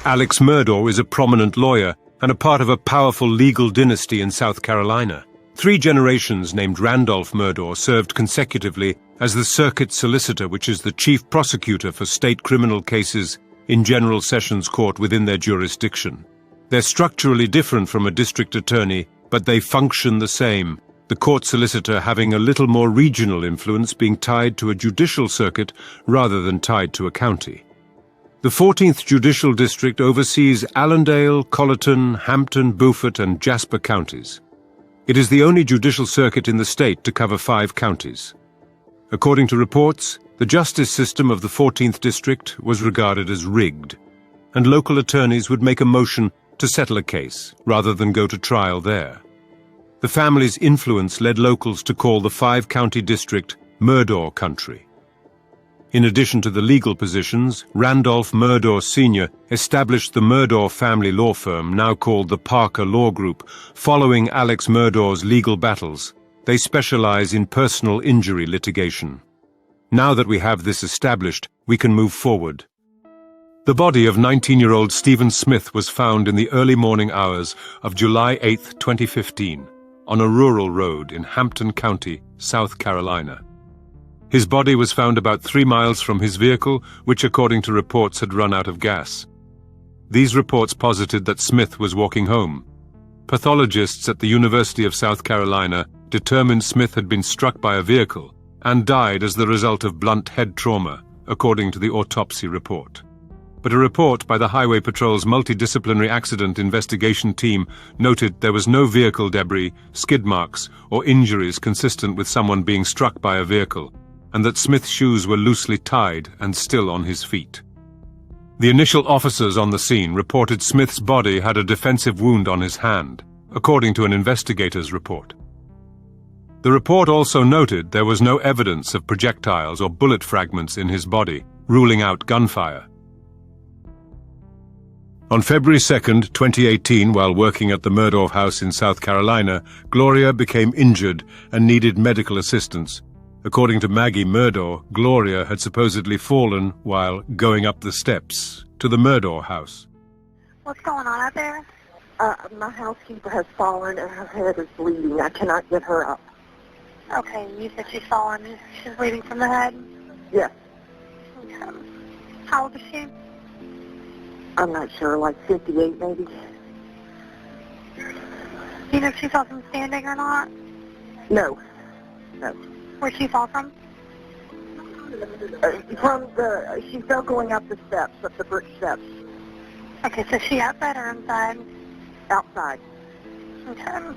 Alex Murdaugh is a prominent lawyer and a part of a powerful legal dynasty in South Carolina. 3 generations named Randolph Murdaugh served consecutively as the circuit solicitor, which is the chief prosecutor for state criminal cases in General Sessions Court within their jurisdiction. They're structurally different from a district attorney, but they function the same, the court solicitor having a little more regional influence, being tied to a judicial circuit rather than tied to a county. The 14th Judicial District oversees Allendale, Colleton, Hampton, Beaufort, and Jasper counties. It is the only judicial circuit in the state to cover 5 counties. According to reports, the justice system of the 14th District was regarded as rigged, and local attorneys would make a motion to settle a case rather than go to trial there. The family's influence led locals to call the 5-county district Murdaugh Country. In addition to the legal positions, Randolph Murdaugh Sr. established the Murdaugh family law firm, now called the Parker Law Group. Following Alex Murdaugh's legal battles, they specialize in personal injury litigation. Now that we have this established, we can move forward. The body of 19-year-old Stephen Smith was found in the early morning hours of July 8, 2015, on a rural road in Hampton County, South Carolina. His body was found about 3 miles from his vehicle, which according to reports had run out of gas. These reports posited that Smith was walking home. Pathologists at the University of South Carolina determined Smith had been struck by a vehicle and died as the result of blunt head trauma, according to the autopsy report. But a report by the Highway Patrol's multidisciplinary accident investigation team noted there was no vehicle debris, skid marks, or injuries consistent with someone being struck by a vehicle, and that Smith's shoes were loosely tied and still on his feet. The initial officers on the scene reported Smith's body had a defensive wound on his hand, according to an investigator's report. The report also noted there was no evidence of projectiles or bullet fragments in his body, ruling out gunfire. On February 2, 2018, while working at the Murdaugh house in South Carolina, Gloria became injured and needed medical assistance. According to Maggie Murdaugh, Gloria had supposedly fallen while going up the steps to the Murdaugh house. What's going on out there? My housekeeper has fallen and her head is bleeding. I cannot get her up. Okay, you said she's fallen. She's bleeding from the head? Yes. Okay. How old is she? I'm not sure, like 58 maybe. Do you know if she fell from standing or not? No. No. Where'd she fall from? She fell going up the steps, up the brick steps. Okay, so she outside or inside? Outside. Okay.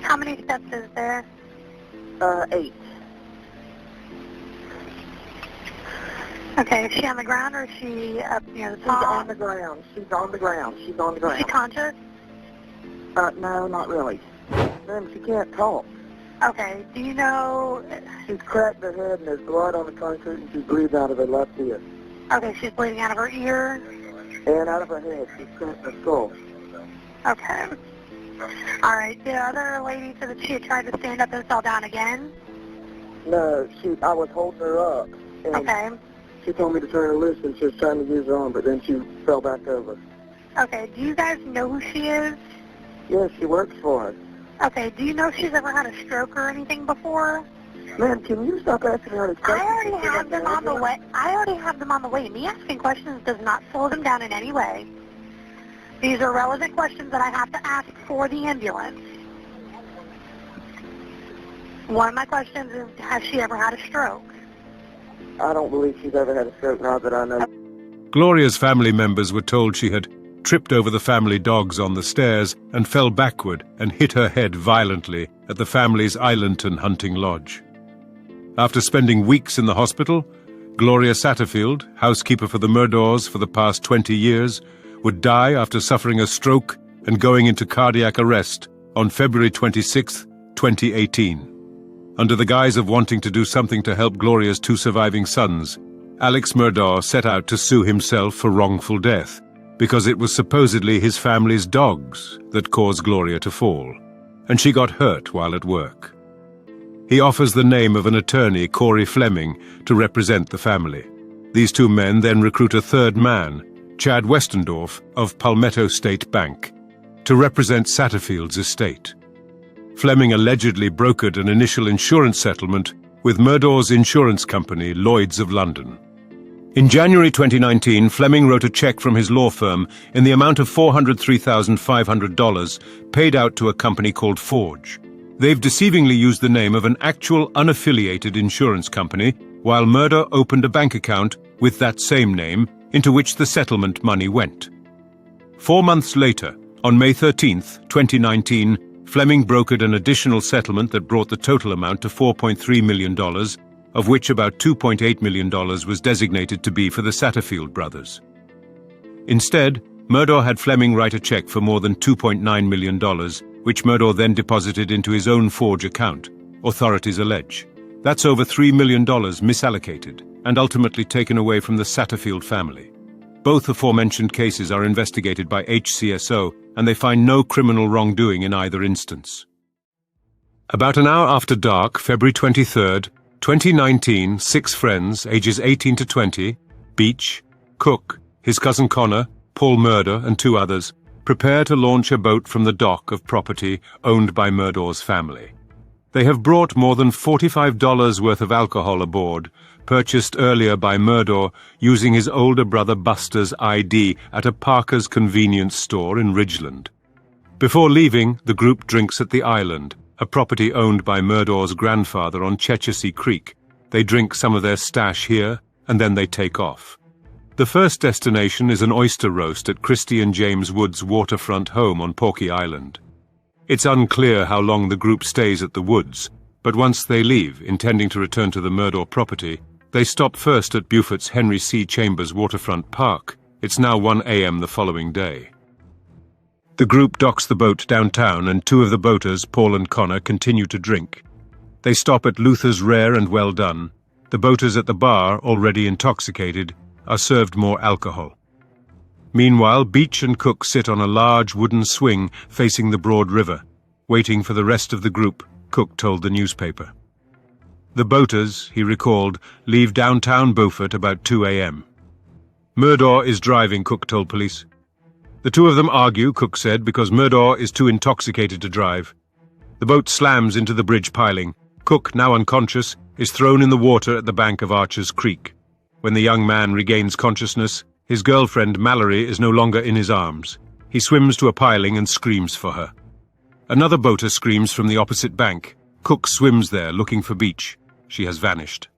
How many steps is there? 8. Okay, is she on the ground or is she up near the top? She's on the ground. She's on the ground. She's on the ground. Is she conscious? No, not really. Ma'am, she can't talk. Okay, do you know... She's cracked her head and there's blood on the concrete and she bleeds out of her left ear. Okay, she's bleeding out of her ear? And out of her head. She's cracked her skull. Okay. All right, the other lady said that she had tried to stand up and fell down again? No, I was holding her up. And okay. She told me to turn her loose and she was trying to use her arm, but then she fell back over. Okay, do you guys know who she is? Yes, she works for her. Okay, do you know if she's ever had a stroke or anything before? Ma'am, can you stop asking her these questions? I already have them on the way. Me asking questions does not slow them down in any way. These are relevant questions that I have to ask for the ambulance. One of my questions is, has she ever had a stroke? I don't believe she's ever had a stroke, now that I know. Gloria's family members were told she had tripped over the family dogs on the stairs and fell backward and hit her head violently at the family's Islandton hunting lodge. After spending weeks in the hospital, Gloria Satterfield, housekeeper for the Murdaughs for the past 20 years, would die after suffering a stroke and going into cardiac arrest on February 26, 2018. Under the guise of wanting to do something to help Gloria's 2 surviving sons, Alex Murdaugh set out to sue himself for wrongful death, because it was supposedly his family's dogs that caused Gloria to fall, and she got hurt while at work. He offers the name of an attorney, Corey Fleming, to represent the family. These 2 men then recruit a 3rd man, Chad Westendorf of Palmetto State Bank, to represent Satterfield's estate. Fleming allegedly brokered an initial insurance settlement with Murdaugh's insurance company, Lloyd's of London. In January 2019, Fleming wrote a check from his law firm in the amount of $403,500 paid out to a company called Forge. They've deceivingly used the name of an actual unaffiliated insurance company, while Murdaugh opened a bank account with that same name into which the settlement money went. 4 months later, on May 13, 2019, Fleming brokered an additional settlement that brought the total amount to $4.3 million, of which about $2.8 million was designated to be for the Satterfield brothers. Instead, Murdaugh had Fleming write a check for more than $2.9 million, which Murdaugh then deposited into his own Forge account, authorities allege. That's over $3 million misallocated and ultimately taken away from the Satterfield family. Both aforementioned cases are investigated by HCSO, and they find no criminal wrongdoing in either instance. About an hour after dark, February 23rd, 2019, 6 friends, ages 18 to 20, Beach, Cook, his cousin Connor, Paul Murdaugh, and 2 others, prepare to launch a boat from the dock of property owned by Murdaugh's family. They have brought more than $45 worth of alcohol aboard, purchased earlier by Murdaugh using his older brother Buster's ID at a Parker's convenience store in Ridgeland. Before leaving, the group drinks at the island, a property owned by Murdaugh's grandfather on Chechesee Creek. They drink some of their stash here, and then they take off. The first destination is an oyster roast at Christie and James Wood's waterfront home on Porky Island. It's unclear how long the group stays at the Woods, but once they leave, intending to return to the Murdaugh property, they stop first at Beaufort's Henry C. Chambers Waterfront Park. It's now 1 a.m. the following day. The group docks the boat downtown, and 2 of the boaters, Paul and Connor, continue to drink. They stop at Luther's Rare and Well Done. The boaters at the bar, already intoxicated, are served more alcohol. Meanwhile, Beach and Cook sit on a large wooden swing facing the broad river. Waiting for the rest of the group, Cook told the newspaper. The boaters, he recalled, leave downtown Beaufort about 2 a.m. Murdaugh is driving, Cook told police. The 2 of them argue, Cook said, because Murdaugh is too intoxicated to drive. The boat slams into the bridge piling. Cook, now unconscious, is thrown in the water at the bank of Archer's Creek. When the young man regains consciousness, his girlfriend, Mallory, is no longer in his arms. He swims to a piling and screams for her. Another boater screams from the opposite bank. Cook swims there, looking for Beach. She has vanished.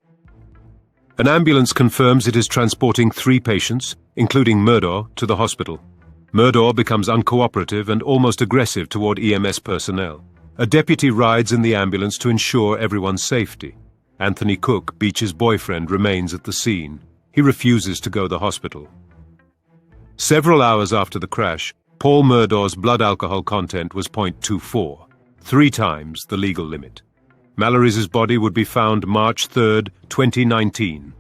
An ambulance confirms it is transporting 3 patients, including Murdaugh, to the hospital. Murdaugh becomes uncooperative and almost aggressive toward EMS personnel. A deputy rides in the ambulance to ensure everyone's safety. Anthony Cook, Beach's boyfriend, remains at the scene. He refuses to go to the hospital. Several hours after the crash, Paul Murdaugh's blood alcohol content was 0.24, 3 times the legal limit. Mallory's body would be found March 3, 2019.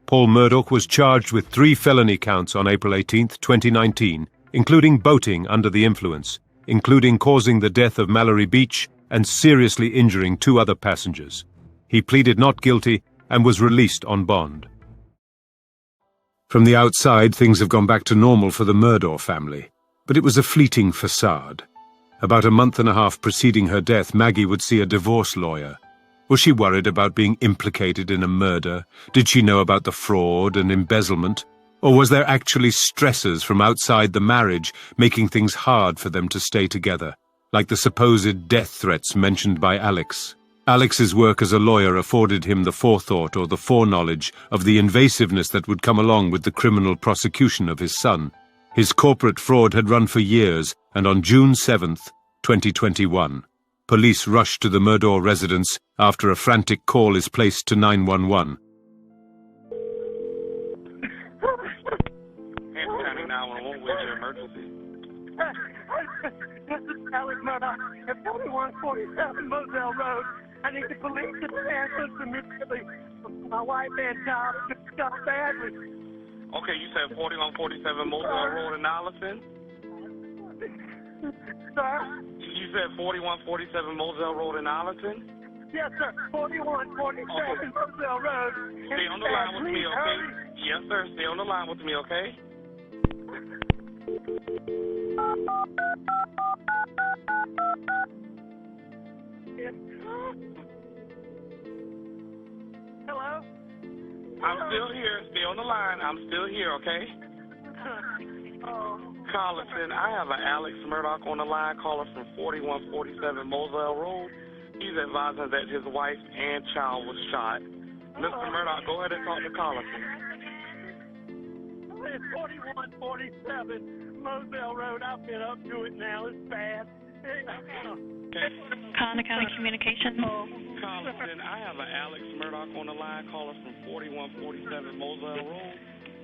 Paul Murdaugh was charged with 3 felony counts on April 18, 2019, including boating under the influence, including causing the death of Mallory Beach and seriously injuring 2 other passengers. He pleaded not guilty and was released on bond. From the outside, things have gone back to normal for the Murdaugh family, but it was a fleeting facade. About a month and a half preceding her death, Maggie would see a divorce lawyer. Was she worried about being implicated in a murder? Did she know about the fraud and embezzlement? Or was there actually stressors from outside the marriage making things hard for them to stay together, like the supposed death threats mentioned by Alex? Alex's work as a lawyer afforded him the forethought or the foreknowledge of the invasiveness that would come along with the criminal prosecution of his son. His corporate fraud had run for years, and on June 7, 2021, police rushed to the Murdaugh residence after a frantic call is placed to 911. What's your emergency? This is Alex Murdaugh at 4147 Moselle Road. I need the police to answer immediately. My wife and child are shot badly. Okay, you said 4147 Moselle Road in Allison? Sir? You said 4147 Moselle Road in Allison? Yes, sir. 4147 Moselle Road. Stay on the line with me, okay? Yes, sir. Stay on the line with me, okay? Hello? I'm still here. Stay on the line. I'm still here, okay? Collison, I have an Alex Murdaugh on the line, caller from 4147 Moselle Road. He's advising that his wife and child was shot. Mr. Murdaugh, go ahead and talk to Collison. It's 4147 Moselle Road. I've been up to it now. It's bad. Colony County Communications. Collison, I have an Alex Murdaugh on the line, caller from 4147 Moselle Road.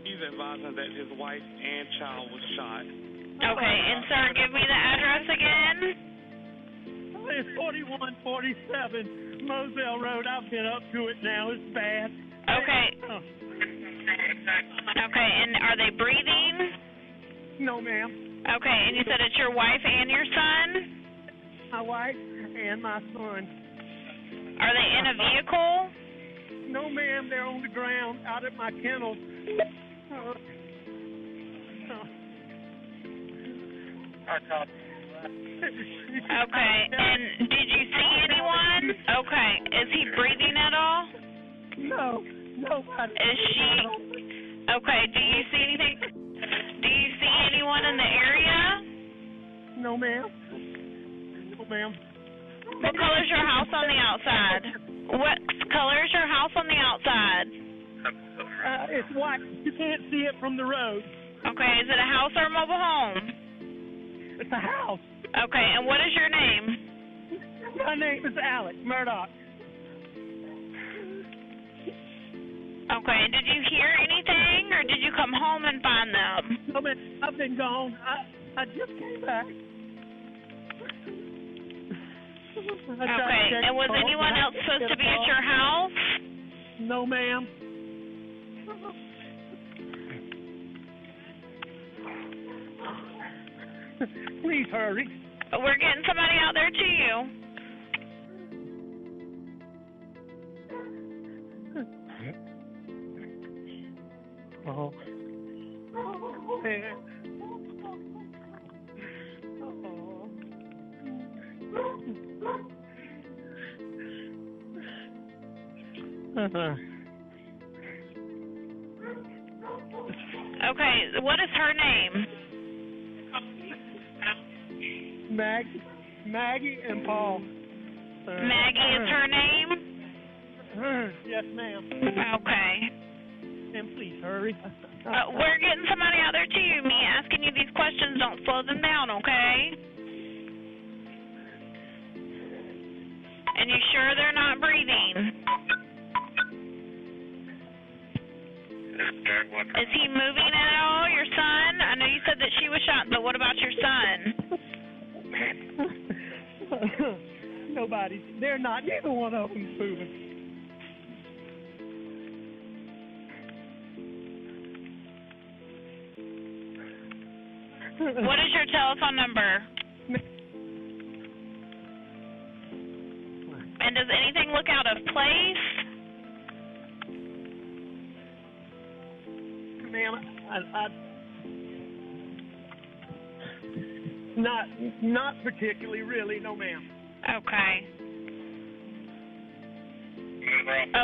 He's advising that his wife and child was shot. Okay, and sir, give me the address again. It's 4147 Moselle Road. I've been up to it now. It's bad. Okay. Okay, and are they breathing? No, ma'am. Okay, and you said it's your wife and your son? My wife and my son. Are they in a vehicle? No, ma'am. They're on the ground out at my kennel. Okay, and did you see anyone? Okay, is he breathing at all? No, nobody. Is she? Okay, do you see anything? Do you see anyone in the area? No, ma'am. No, ma'am. What color is your house on the outside? What color is your house on the outside? It's white. You can't see it from the road. Okay, is it a house or a mobile home? It's a house. Okay, and what is your name? My name is Alex Murdaugh. Okay, and did you hear anything, or did you come home and find them? No, ma'am. I've been gone. I just came back. Okay, and was anyone else supposed to be at your house? No, ma'am. Please hurry. We're getting somebody out there to you. Oh. Man. Okay, what is her name? Maggie and Paul. Maggie is her name? Yes, ma'am. Okay. And please hurry. We're getting somebody out there to you. Me asking you these questions, don't slow them down, okay? And you sure they're not breathing? Is he moving at all, your son? I know you said that she was shot, but what about your son? Nobody. They're not. Neither one of them's moving. What is your telephone number? And does anything look out of place? Ma'am, not particularly, really, no, ma'am. Okay.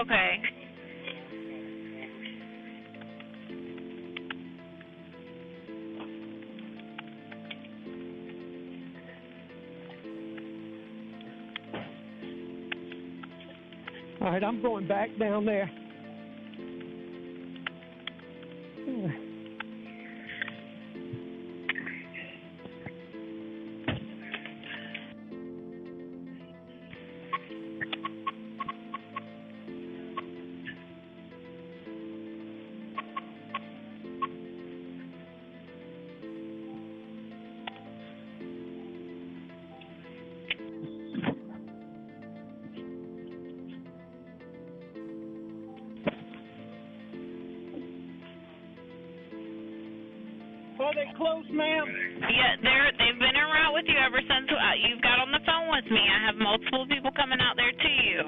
Okay. All right, I'm going back down there. Are they close, ma'am? Yeah, they've been en route with you ever since you've got on the phone with me. I have multiple people coming out there to you.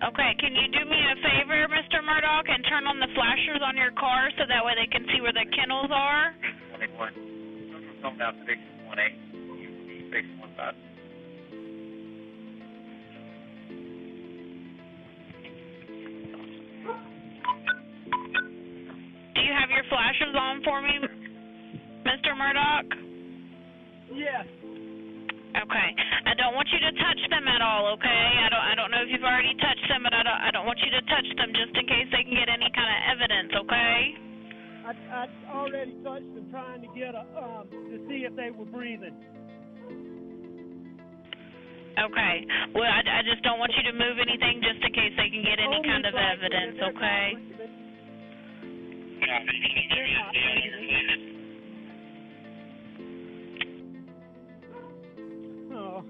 Okay, can you do me a favor, Mr. Murdaugh, and turn on the flashers on your car so that way they can see where the kennels are? 21. Going down to 618. 615. Do you have your flashers on for me, Mr. Murdaugh? Yes. Okay. I don't want you to touch them at all, okay? I don't know if you've already touched them, but I don't want you to touch them just in case they can get any kind of evidence, okay? I already touched them trying to get to see if they were breathing. Okay. Well, I just don't want you to move anything just in case they can get any kind of evidence, okay? Oh.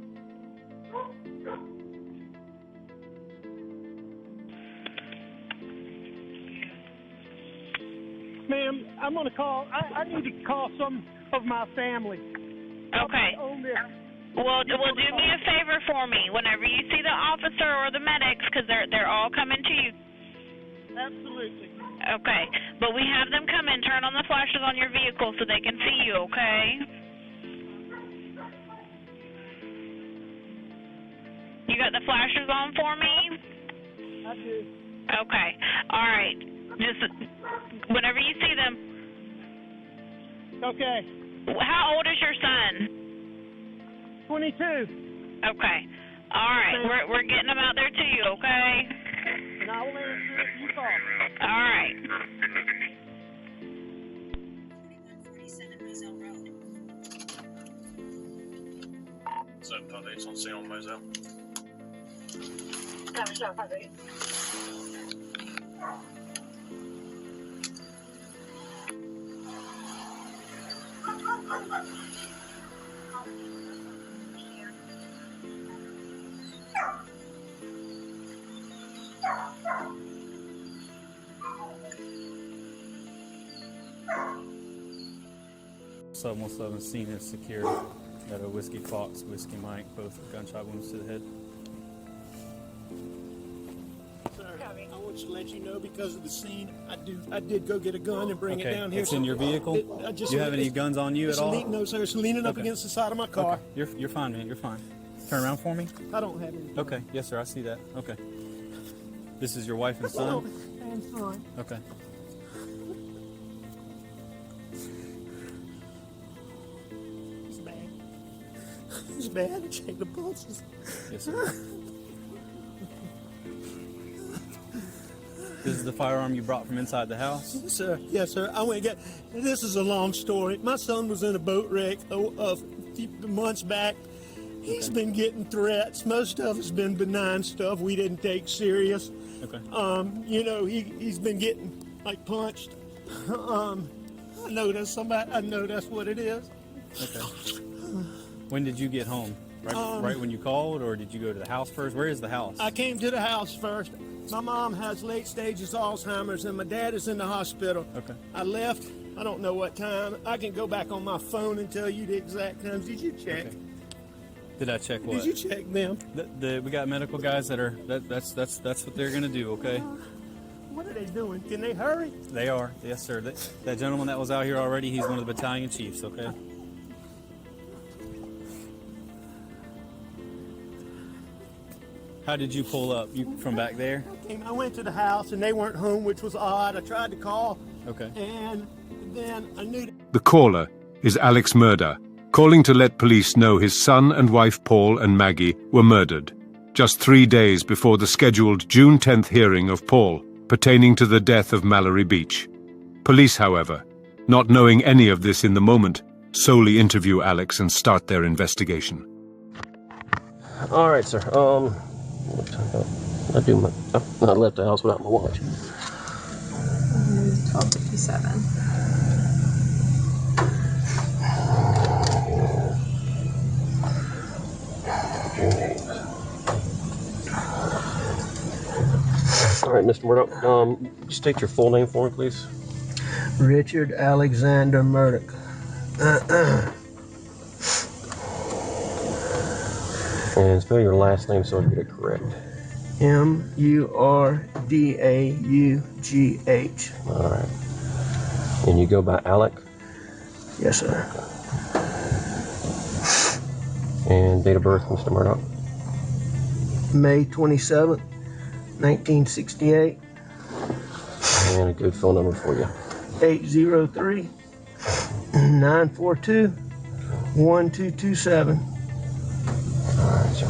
Ma'am, I'm going to call. I need to call some of my family. Okay. Well, do me a favor for me. Whenever you see the officer or the medics, because they're all coming to you. Absolutely. Okay. But we have them come in, turn on the flashes on your vehicle so they can see you, okay? You got the flashers on for me? I do. Okay. All right. Just whenever you see them. Okay. How old is your son? 22. Okay. All right. We're getting them out there to you, okay? And I will answer if you call. All right. 4147 Moselle Road. So, it's on scene on Moselle. Almost on the scene is secured. Got a Whiskey Fox, Whiskey Mike, both gunshot wounds to the head. Sir, I want to let you know because of the scene, I did go get a gun and bring it down here. It's in your vehicle? Do you have any guns on you at all? No, sir. It's leaning up against the side of my car. Okay. You're fine, man. You're fine. Turn around for me. I don't have any. Okay. Yes, sir. I see that. Okay. This is your wife and son? And son. Okay. It's bad. Check the pulses. Yes, sir. This is the firearm you brought from inside the house? Yes, sir. Yes, sir. I went and got. This is a long story. My son was in a boat wreck a few months back. He's been getting threats. Most of it's been benign stuff we didn't take serious. Okay. You know, he's been getting like punched. I know that's somebody. I know that's what it is. Okay. When did you get home? Right when you called, or did you go to the house first? Where is the house? I came to the house first. My mom has late stages Alzheimer's, and my dad is in the hospital. Okay. I left. I don't know what time. I can go back on my phone and tell you the exact times. Did you check? Okay. Did I check what? Did you check them? We got medical guys that are. That's what they're gonna do. Okay. What are they doing? Can they hurry? They are. Yes, sir. That gentleman that was out here already. He's one of the battalion chiefs. Okay. How did you pull up? You from back there? I went to the house and they weren't home, which was odd. I tried to call. Okay. And then I knew. The caller is Alex Murdaugh, calling to let police know his son and wife Paul and Maggie were murdered, just 3 days before the scheduled June 10th hearing of Paul, pertaining to the death of Mallory Beach. Police, however, not knowing any of this in the moment, solely interview Alex and start their investigation. All right, sir. I left the house without my watch. 12:57. All right, Mr. Murdaugh, just state your full name for me, please. Richard Alexander Murdaugh. And spell your last name so I get it correct. Murdaugh. All right. And you go by Alec? Yes, sir. And date of birth, Mr. Murdaugh? May 27th, 1968. And a good phone number for you. 803-942-1227. All right, sir.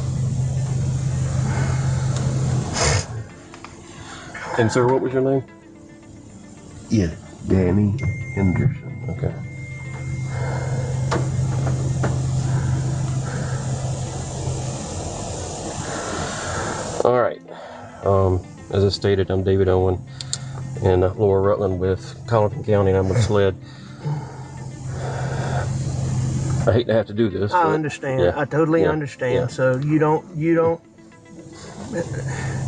And sir, what was your name? Yeah, Danny Henderson. Okay. All right. As I stated, I'm David Owen in Lower Rutland with Colleton County, and I'm with SLED. I hate to have to do this. I understand. Yeah. I totally understand. Yeah. So you don't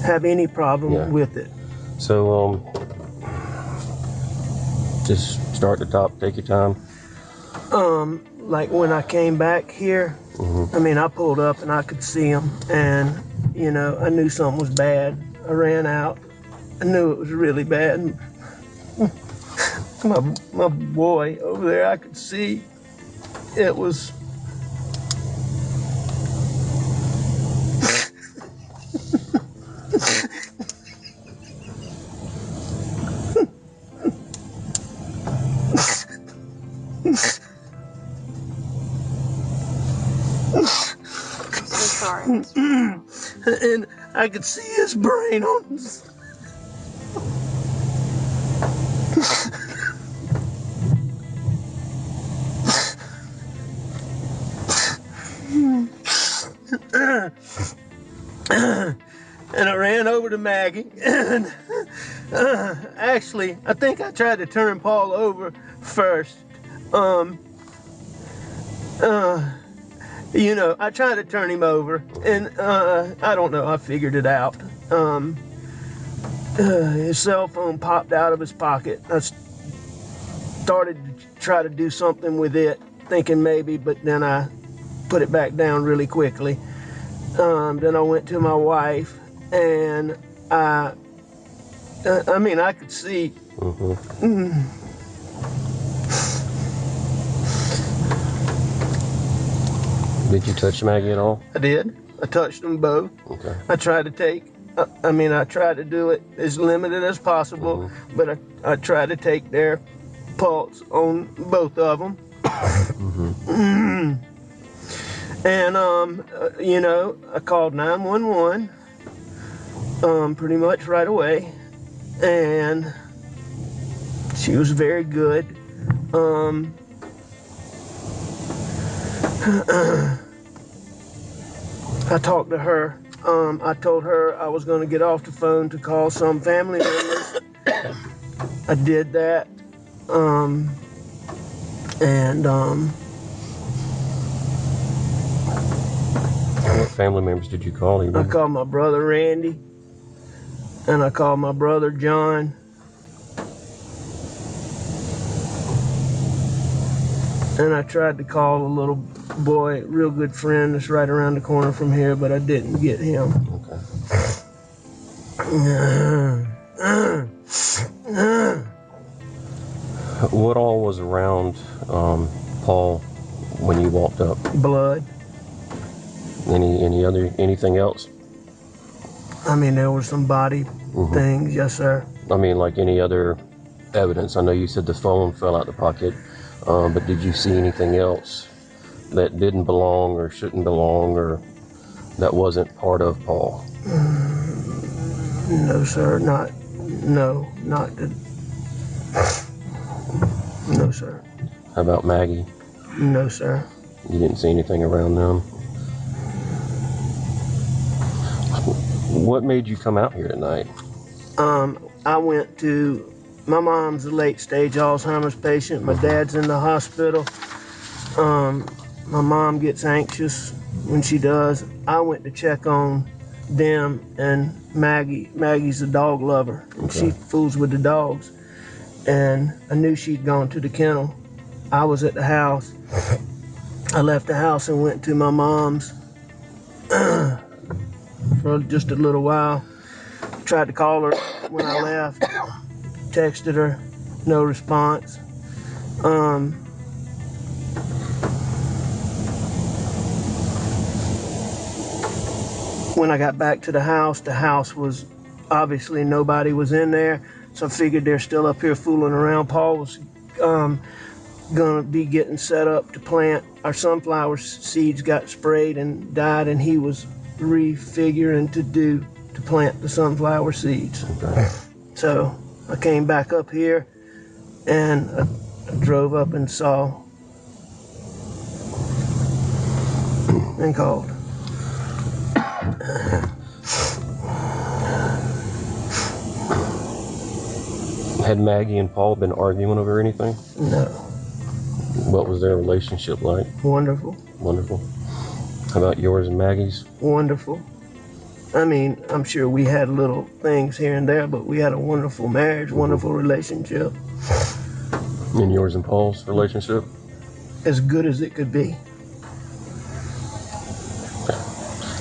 have any problem with it. So just start at the top. Take your time. Like when I came back here, I mean, I pulled up and I could see them, and you know, I knew something was bad. I ran out. I knew it was really bad. My boy over there, I could see it was. Sorry. And I could see his brain on his... And I ran over to Maggie, and actually, I think I tried to turn Paul over first. You know, I tried to turn him over, and I don't know, I figured it out. His cell phone popped out of his pocket. I started to try to do something with it, thinking maybe, but then I put it back down really quickly. Then I went to my wife, and I mean, I could see. Did you touch Maggie at all? I did. I touched them both. Okay. I tried to take, I tried to do it as limited as possible, but I tried to take their pulse on both of them. And, you know, I called 911 pretty much right away, and she was very good. I talked to her. I told her I was going to get off the phone to call some family members. I did that. What family members did you call? I called my brother Randy, and I called my brother John. And I tried to call a little boy, real good friend that's right around the corner from here, but I didn't get him. What all was around Paul when you walked up? Blood. Anything else? I mean, there were some body things, yes, sir. I mean, like any other evidence? I know you said the phone fell out the pocket, but did you see anything else that didn't belong or shouldn't belong or that wasn't part of Paul? No, sir, no, sir. How about Maggie? No, sir. You didn't see anything around them? What made you come out here tonight? I went to, my mom's a late stage Alzheimer's patient. My dad's in the hospital. My mom gets anxious when she does. I went to check on them and Maggie. Maggie's a dog lover, and she fools with the dogs. And I knew she'd gone to the kennel. I was at the house. I left the house and went to my mom's for for just a little while. Tried to call her when I left. Texted her, no response. When I got back to the house was obviously nobody was in there, so I figured they're still up here fooling around. Paul was gonna be getting set up to plant. Our sunflower seeds got sprayed and died, and he was refiguring to plant the sunflower seeds. Okay. So I came back up here and I drove up and saw and called. Had Maggie and Paul been arguing over anything? No. What was their relationship like? Wonderful. Wonderful. How about yours and Maggie's? Wonderful. I mean, I'm sure we had little things here and there, but we had a wonderful marriage, wonderful relationship. And yours and Paul's relationship? As good as it could be.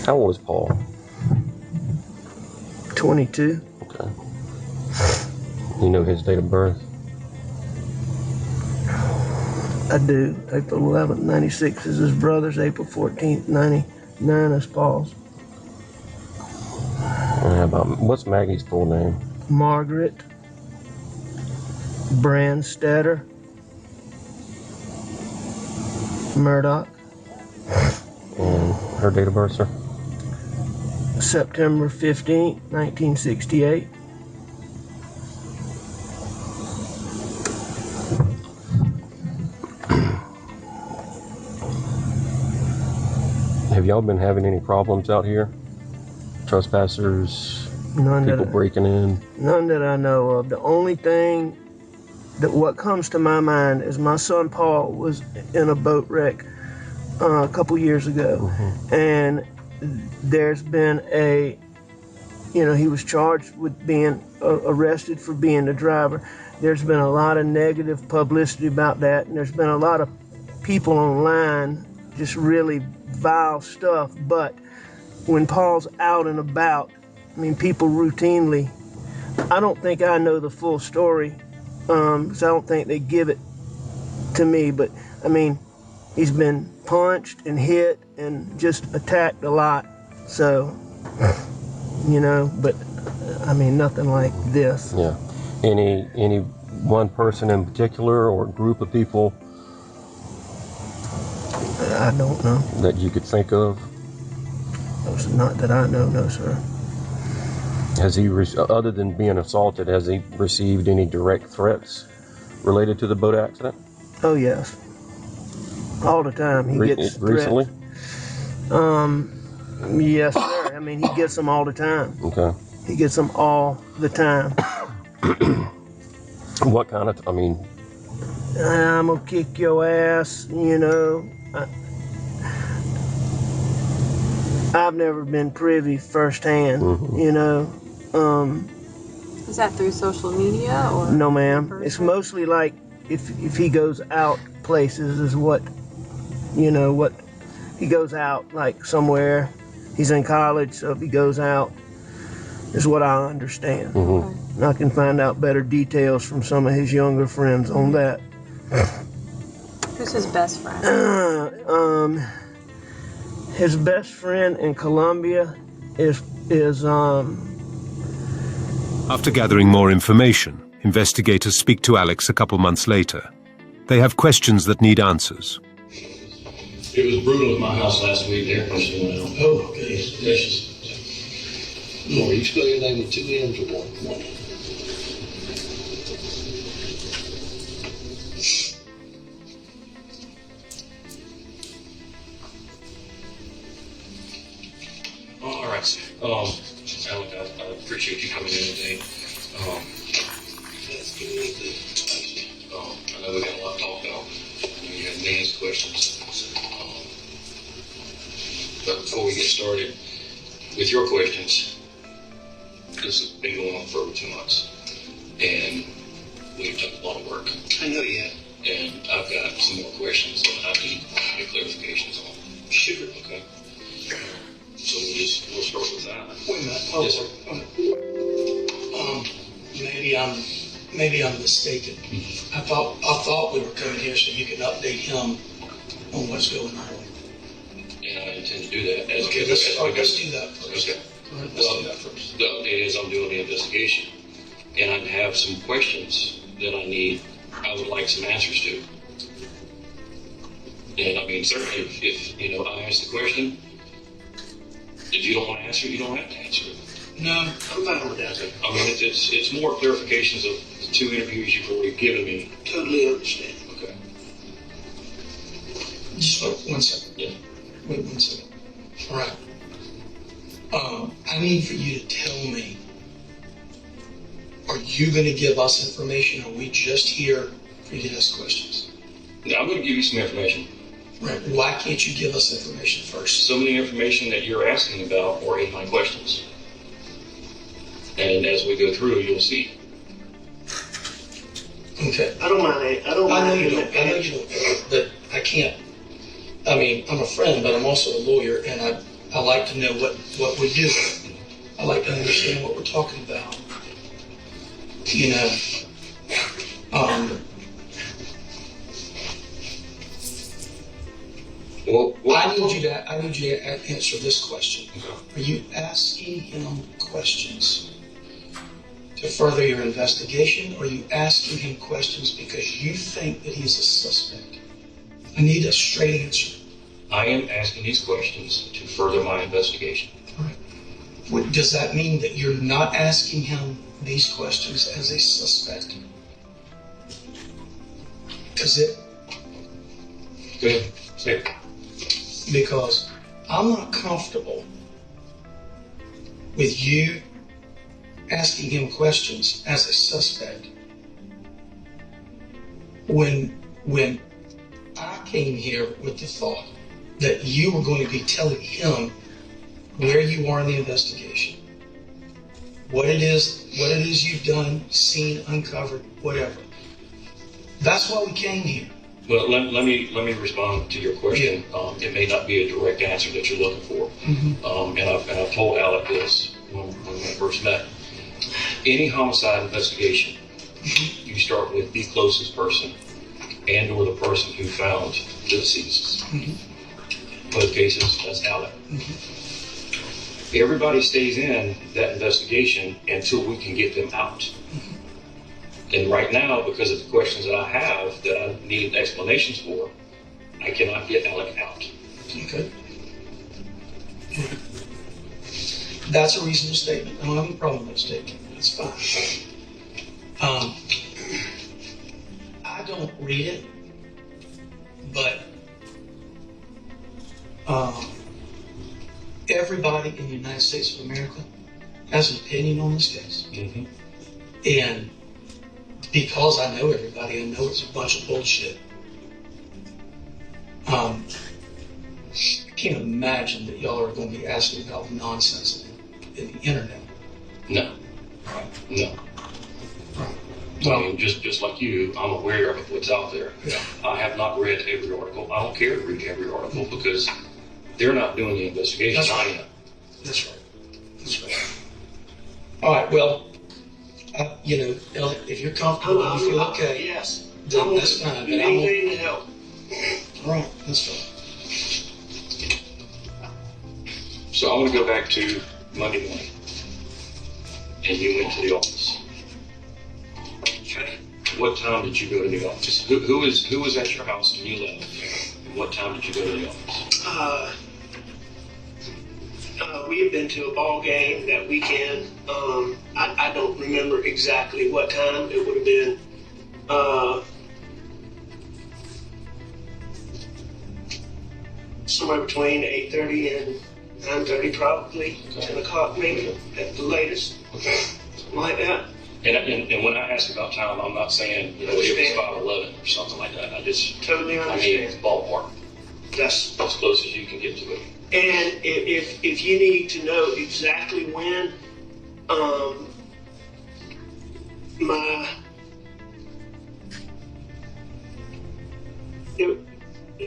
How old is Paul? 22. Okay. You know his date of birth? I do. April 11th, 96 is his brother's. April 14th, 99 is Paul's. How about, what's Maggie's full name? Margaret Brandstetter Murdaugh. And her date of birth, sir? September 15th, 1968. Have y'all been having any problems out here? Trespassers, people breaking in? None that I know of. The only thing what comes to my mind is my son Paul was in a boat wreck a couple years ago, and there's been he was charged with being arrested for being the driver. There's been a lot of negative publicity about that, and there's been a lot of people online just really vile stuff. But when Paul's out and about, I mean, people routinely, I don't think I know the full story, because I don't think they give it to me, but I mean, he's been punched and hit and just attacked a lot. So, but I mean, nothing like this. Yeah. Any one person in particular or group of people? I don't know. That you could think of? Not that I know, no, sir. Has he, other than being assaulted, has he received any direct threats related to the boat accident? Oh, yes. All the time he gets recently? Threats. Yes, sir. I mean, he gets them all the time. Okay. He gets them all the time. What kind of, I'm gonna kick your ass, I've never been privy firsthand, Is that through social media or? No, ma'am. It's mostly like if he goes out places is what he goes out like somewhere. He's in college, so if he goes out is what I understand. And I can find out better details from some of his younger friends on that. Who's his best friend? His best friend in Colombia is After gathering more information, investigators speak to Alex a couple months later. They have questions that need answers. It was brutal at my house last week. The air conditioning went out. Oh, goodness gracious. More, you spell your name with 2 M's or one? All right, sir. Alec, I appreciate you coming in today. I know we got a lot to talk about. You have millions of questions. But before we get started with your questions, this has been going on for over 2 months. And we've done a lot of work. I know you have. And I've got some more questions that I need to get clarifications on. Sure. Okay. So we'll start with that. Wait a minute. Yes, sir. Maybe I'm mistaken. I thought we were coming here so you could update him on what's going on. And I intend to do that as Okay, let's do that first. Okay. Let's do that first. The update is I'm doing the investigation, and I have some questions that I would like some answers to. And I mean, certainly, if I ask the question, if you don't want to answer it, you don't have to answer it. No, I'm fine with that. I mean, it's more clarifications of the 2 interviews you've already given me. Totally understand. Okay. Just wait 1 second. Yeah. Wait 1 second. All right. I need for you to tell me, are you going to give us information, or are we just here for you to ask questions? Now, I'm going to give you some information. Right. Why can't you give us information first? Some of the information that you're asking about are in my questions. And as we go through, you'll see. Okay. I don't mind. I know you don't, but I can't. I mean, I'm a friend, but I'm also a lawyer, and I like to know what we do. I like to understand what we're talking about. You know, I need you to answer this question. Are you asking him questions to further your investigation, or are you asking him questions because you think that he's a suspect? I need a straight answer. I am asking these questions to further my investigation. All right. Does that mean that you're not asking him these questions as a suspect? Because Go ahead. Say it. Because I'm not comfortable with you asking him questions as a suspect when I came here with the thought that you were going to be telling him where you are in the investigation, what it is you've done, seen, uncovered, whatever. That's why we came here. Well, let me respond to your question. Yeah. It may not be a direct answer that you're looking for. Mm-hmm. And I've told Alec this when we first met. Any homicide investigation, you start with the closest person and or the person who found the deceased. Both cases, that's Alec. Everybody stays in that investigation until we can get them out. And right now, because of the questions that I have that I need explanations for, I cannot get Alec out. Okay. That's a reasonable statement. I don't have any problem with that statement. That's fine. I don't read it, but everybody in the United States of America has an opinion on this case. And because I know everybody, I know it's a bunch of bullshit. I can't imagine that y'all are going to be asking about nonsense in the internet. No. No. I mean, just like you, I'm aware of what's out there. Yeah. I have not read every article. I don't care to read every article because they're not doing the investigation. That's right. I am. That's right. That's right. All right, well, Elliot, if you're comfortable and you feel okay, yes, then that's fine. But anything to help. All right, that's fine. So I want to go back to Monday morning, and you went to the office. Okay. What time did you go to the office? Who was at your house when you left? And what time did you go to the office? We had been to a ball game that weekend. I don't remember exactly what time. It would have been somewhere between 8:30 and 9:30, probably 10 o'clock maybe at the latest. Okay. Something like that. And when I ask about time, I'm not saying it was 5:11 or something like that. I just totally understand. I mean, ballpark. That's as close as you can get to it. And if you need to know exactly when,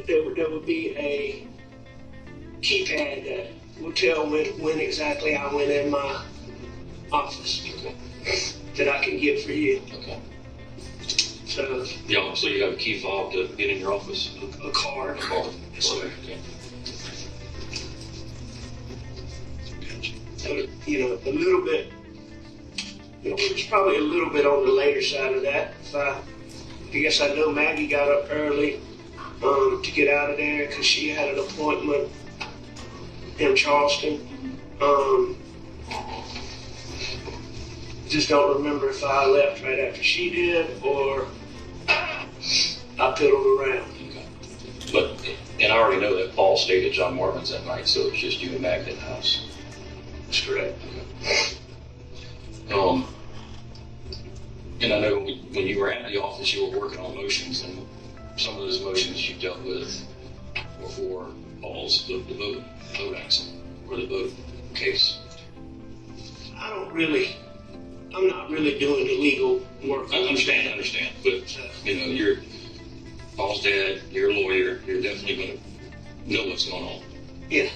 there would be a keypad that will tell when exactly I went in my office. Okay. That I can get for you. Okay. So. Yeah, so you have a key fob to get in your office? A card. A card. Yes, sir. Okay. You know, a little bit, you know, it was probably a little bit on the later side of that. I guess I know Maggie got up early to get out of there because she had an appointment in Charleston. Just don't remember if I left right after she did or I piddled around. Okay. But, and I already know that Paul stayed at John Marvin's that night, so it's just you and Maggie in the house. That's correct. Okay. And I know when you were at the office, you were working on motions, and some of those motions you dealt with were for Paul's, the boat accident, or the boat case. I'm not really doing illegal work. I understand, but, you know, you're Paul's dad, you're a lawyer, you're definitely going to know what's going on. Yeah.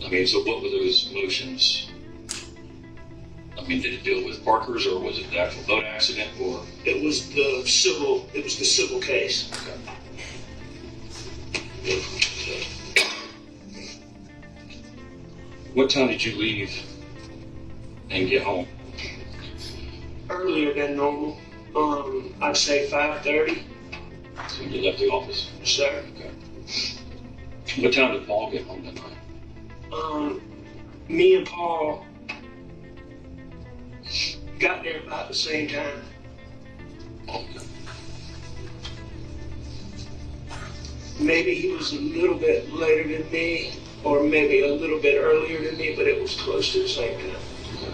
I mean, so what were those motions? I mean, did it deal with Parker's, or was it the actual boat accident, or? It was the civil case. Okay. What time did you leave and get home? Earlier than normal. I'd say 5:30. So you left the office? Yes, sir. Okay. What time did Paul get home that night? Me and Paul got there about the same time. Okay. Maybe he was a little bit later than me, or maybe a little bit earlier than me, but it was close to the same time. Okay.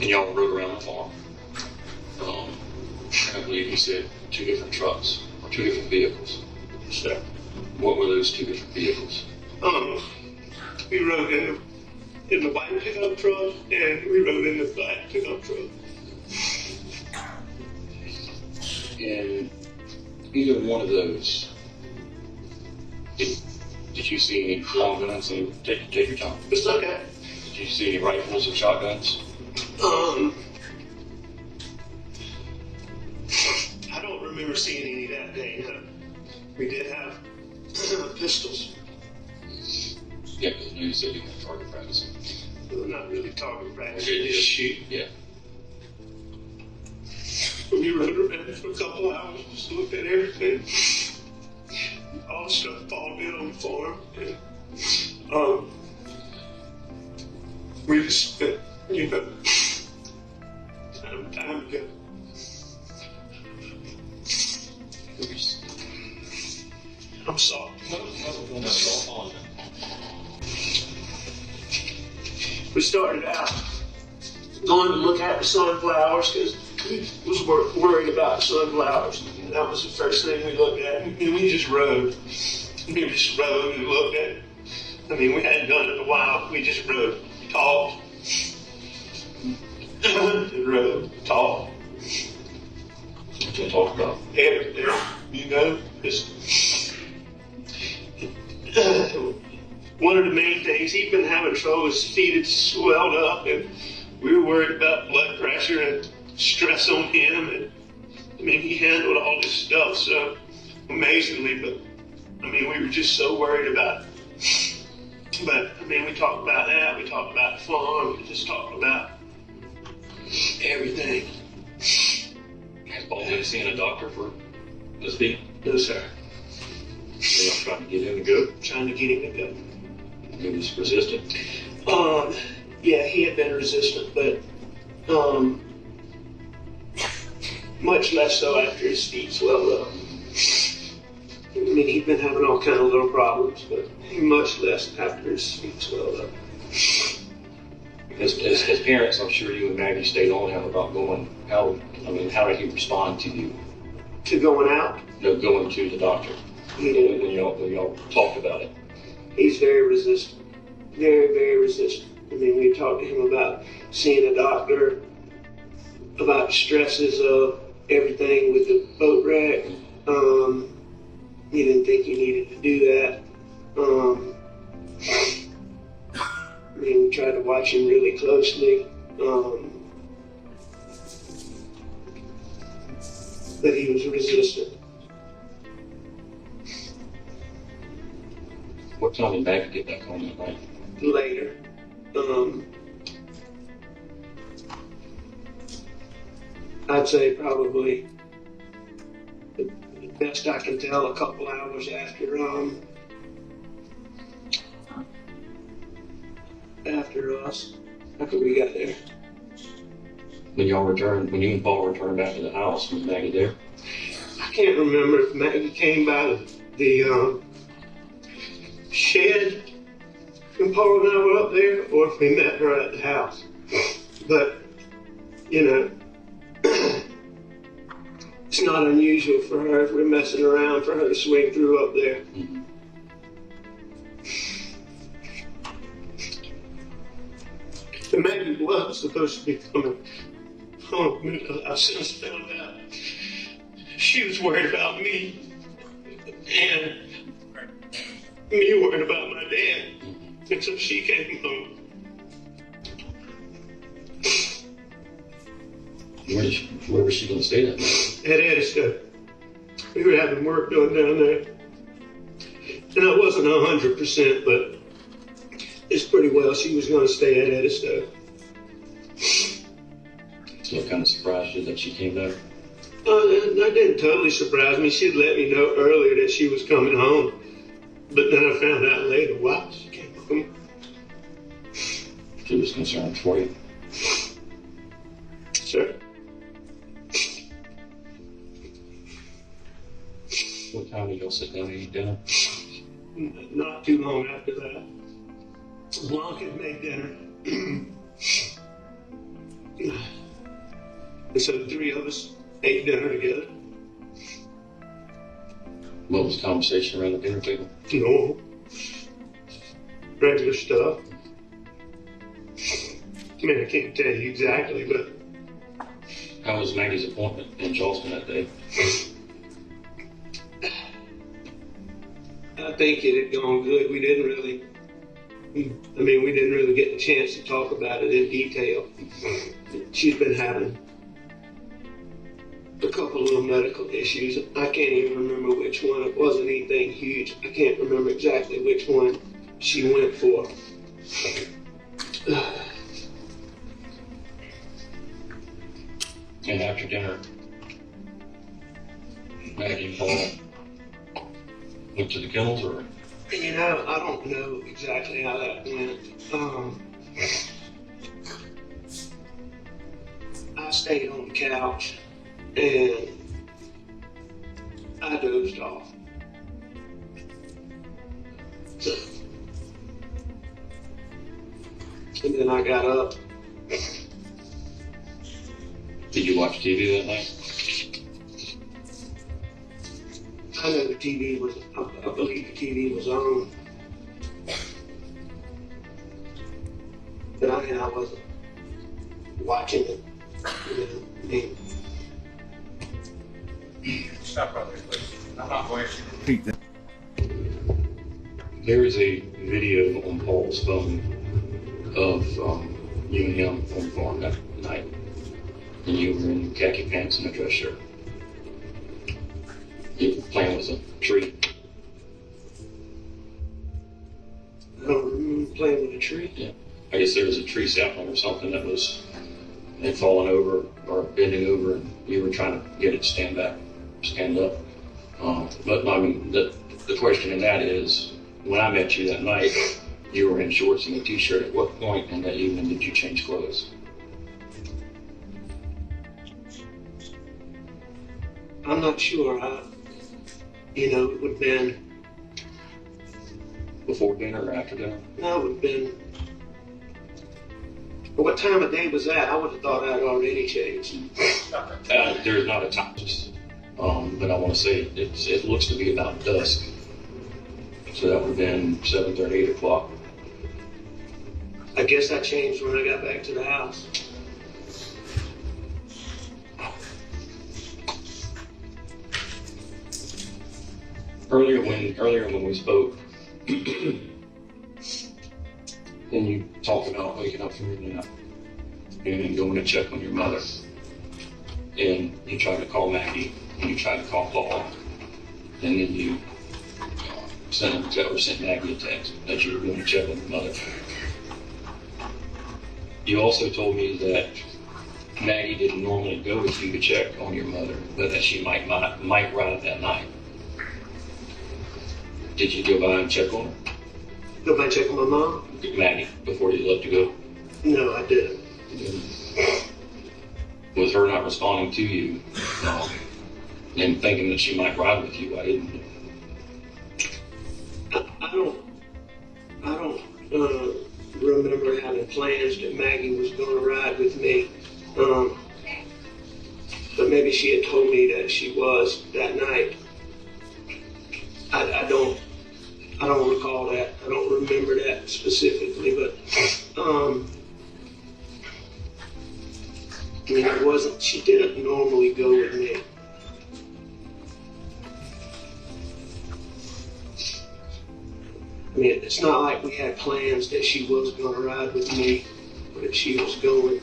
And y'all rode around the farm. I believe you said 2 different trucks, or 2 different vehicles. Sir. What were those 2 different vehicles? We rode in the white pickup truck, and we rode in the black pickup truck. And either one of those, did you see any long guns? Take your time. It's okay. Did you see any rifles or shotguns? I don't remember seeing any that day, no. We did have pistols. Yeah, because you said you went target practicing. Well, not really target practice, Okay, just shoot. Yeah. We rode around for a couple hours, just looked at everything. All the stuff Paul did on the farm. And, we just spent, you know, time together. I'm sorry. We started out going to look at the sunflowers because we was worried about the sunflowers. And that was the first thing we looked at. And we just rode. We just rode and looked at it. I mean, we hadn't done it in a while. We just rode, talked, and rode, talked. What you talk about? Everything, you know, just one of the main things, he'd been having trouble, his feet had swelled up, and we were worried about blood pressure and stress on him. And I mean, he handled all this stuff so amazingly, but I mean, we were just so worried about it. But I mean, we talked about that, we talked about the farm, we just talked about everything. Has Paul been seeing a doctor for this feet? No, sir. So y'all trying to get him to go? Trying to get him to go. He was resistant? Yeah, he had been resistant, but much less so after his feet swelled up. I mean, he'd been having all kind of little problems, but much less after his feet swelled up. As parents, I'm sure you and Maggie stayed on him about going. How did he respond to you? To going out? No, going to the doctor. He did. When y'all talked about it. He's very resistant. Very, very resistant. I mean, we talked to him about seeing a doctor, about the stresses of everything with the boat wreck. He didn't think he needed to do that. I mean, we tried to watch him really closely. But he was resistant. What time did Maggie get back home that night? Later. I'd say probably, the best I can tell, a couple hours after us, after we got there. When you and Paul returned back to the house, was Maggie there? I can't remember if Maggie came by the shed and Paul and I were up there, or if we met her at the house. But, you know, it's not unusual for her, if we're messing around, for her to swing through up there. Mm-hmm. And Maggie was supposed to be coming home. I've since found out she was worried about me, and me worried about my dad, and so she came home. Where was she going to stay that night? At Edisto. We were having work done down there. And I wasn't 100%, but it's pretty well she was going to stay at Edisto. So what kind of surprised you that she came back? That didn't totally surprise me. She'd let me know earlier that she was coming home. But then I found out later why she came home. She was concerned for you. Sure. What time did y'all sit down and eat dinner? Not too long after that. Blanca had made dinner. And so the three of us ate dinner together. What was the conversation around the dinner table? No. Regular stuff. I mean, I can't tell you exactly, but... How was Maggie's appointment in Charleston that day? I think it had gone good. We didn't really get the chance to talk about it in detail. She's been having a couple little medical issues. I can't even remember which one. It wasn't anything huge. I can't remember exactly which one she went for. And after dinner, Maggie and Paul went to the kennels, or? You know, I don't know exactly how that went. I stayed on the couch and I dozed off. And then I got up. Did you watch TV that night? I know the TV was, I believe the TV was on. But I wasn't watching it. Stop right there, please. I'm not going to repeat that. There is a video on Paul's phone of you and him on the farm that night. And you were in khaki pants and a dress shirt. You were playing with a tree. I don't remember playing with a tree. Yeah. I guess there was a tree sapling or something that had fallen over or bending over, and you were trying to get it to stand up. But I mean, the question in that is, when I met you that night, you were in shorts and a t-shirt. At what point in that evening did you change clothes? I'm not sure. It would have been... Before dinner or after dinner? No, it would have been... What time of day was that? I would have thought I'd already changed. There's not a time, but I want to say it looks to be about dusk. So that would have been 7:30, 8 o'clock. I guess I changed when I got back to the house. Earlier when we spoke, and you talk about waking up from your nap and going to check on your mother. And you try to call Maggie, and you try to call Paul, and then you sent Maggie a text that you were going to check on your mother. You also told me that Maggie didn't normally go with you to check on your mother, but that she might ride that night. Did you go by and check on her? Go by and check on my mom? Maggie, before you left to go? No, I didn't. Was her not responding to you and thinking that she might ride with you? Why didn't you? I don't remember having plans that Maggie was going to ride with me. But maybe she had told me that she was that night. I don't recall that. I don't remember that specifically, but I mean, it wasn't. She didn't normally go with me. I mean, it's not like we had plans that she was going to ride with me, or that she was going.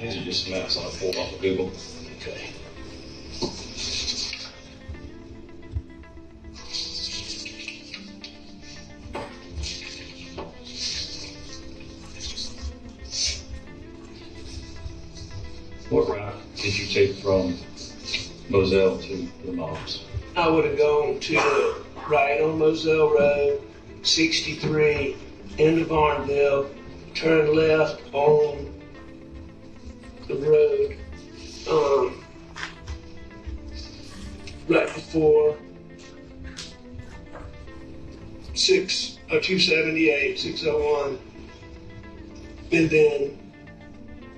These are just maps I pulled off of Google. Okay. What route did you take from Moselle to the mom's? I would have gone to right on Moselle Road, 63, into Barnville, turn left on the road, right before 278, 601, and then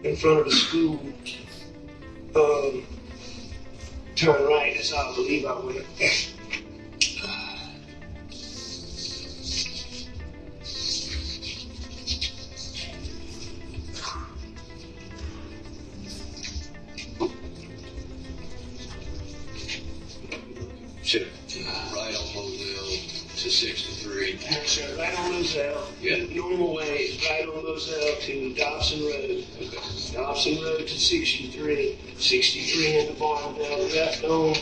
in front of the school, turn right. That's how I believe I went. Sure. Right on Moselle to 63. Sure, right on Moselle. Yeah. Normal way, right on Moselle to Dobson Road. Okay. Dobson Road to 63. 63 into Barnville. Left on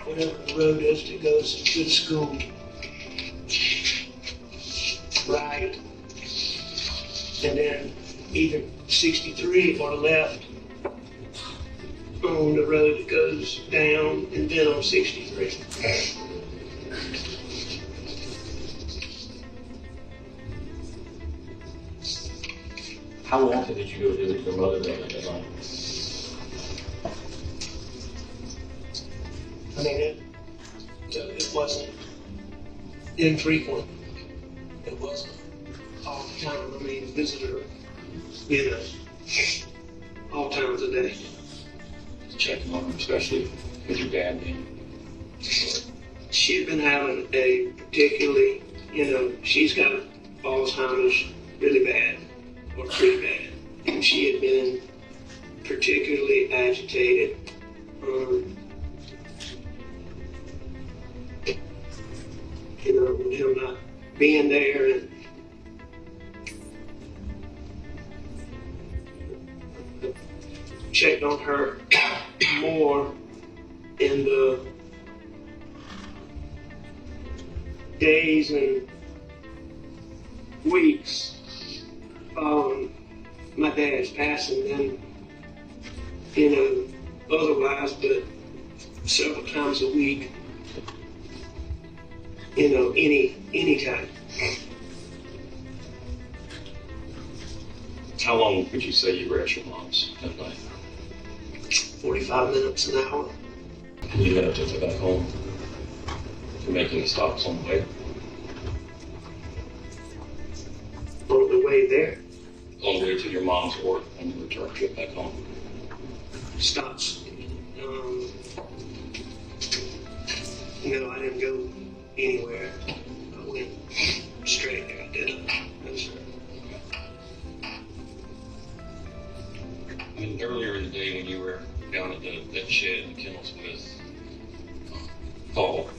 whatever the road is that goes to the school. Right. And then either 63 or left on the road that goes down, and then on 63. How often did you go visit your mother that night? I mean, it wasn't infrequent. It wasn't all the time. I mean, visited her, all times a day. Checking on her, especially with your dad being. She'd been having a particularly, she's got Alzheimer's really bad, or pretty bad. And she had been particularly agitated. With him not being there, and checked on her more in the days and weeks following my dad's passing than, otherwise, but several times a week, any time. How long would you say you were at your mom's that night? 45 minutes, an hour. And you had to go back home to make any stops on the way? way there? On the way to your mom's work on the return trip back home. Stops. No, I didn't go anywhere. I went straight there. I did. No, sir. I mean, earlier in the day when you were down at that shed in the kennels with Paul,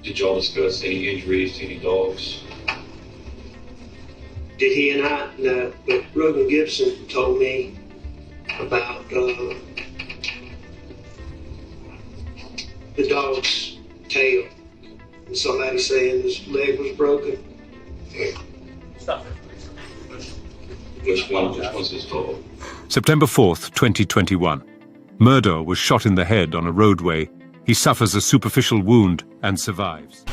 did y'all discuss any injuries to any dogs? Did he and I? No, but Rogan Gibson told me about the dog's tail. And somebody saying his leg was broken. Stop it. Which one's his dog? September 4th, 2021. Murdaugh was shot in the head on a roadway. He suffers a superficial wound and survives.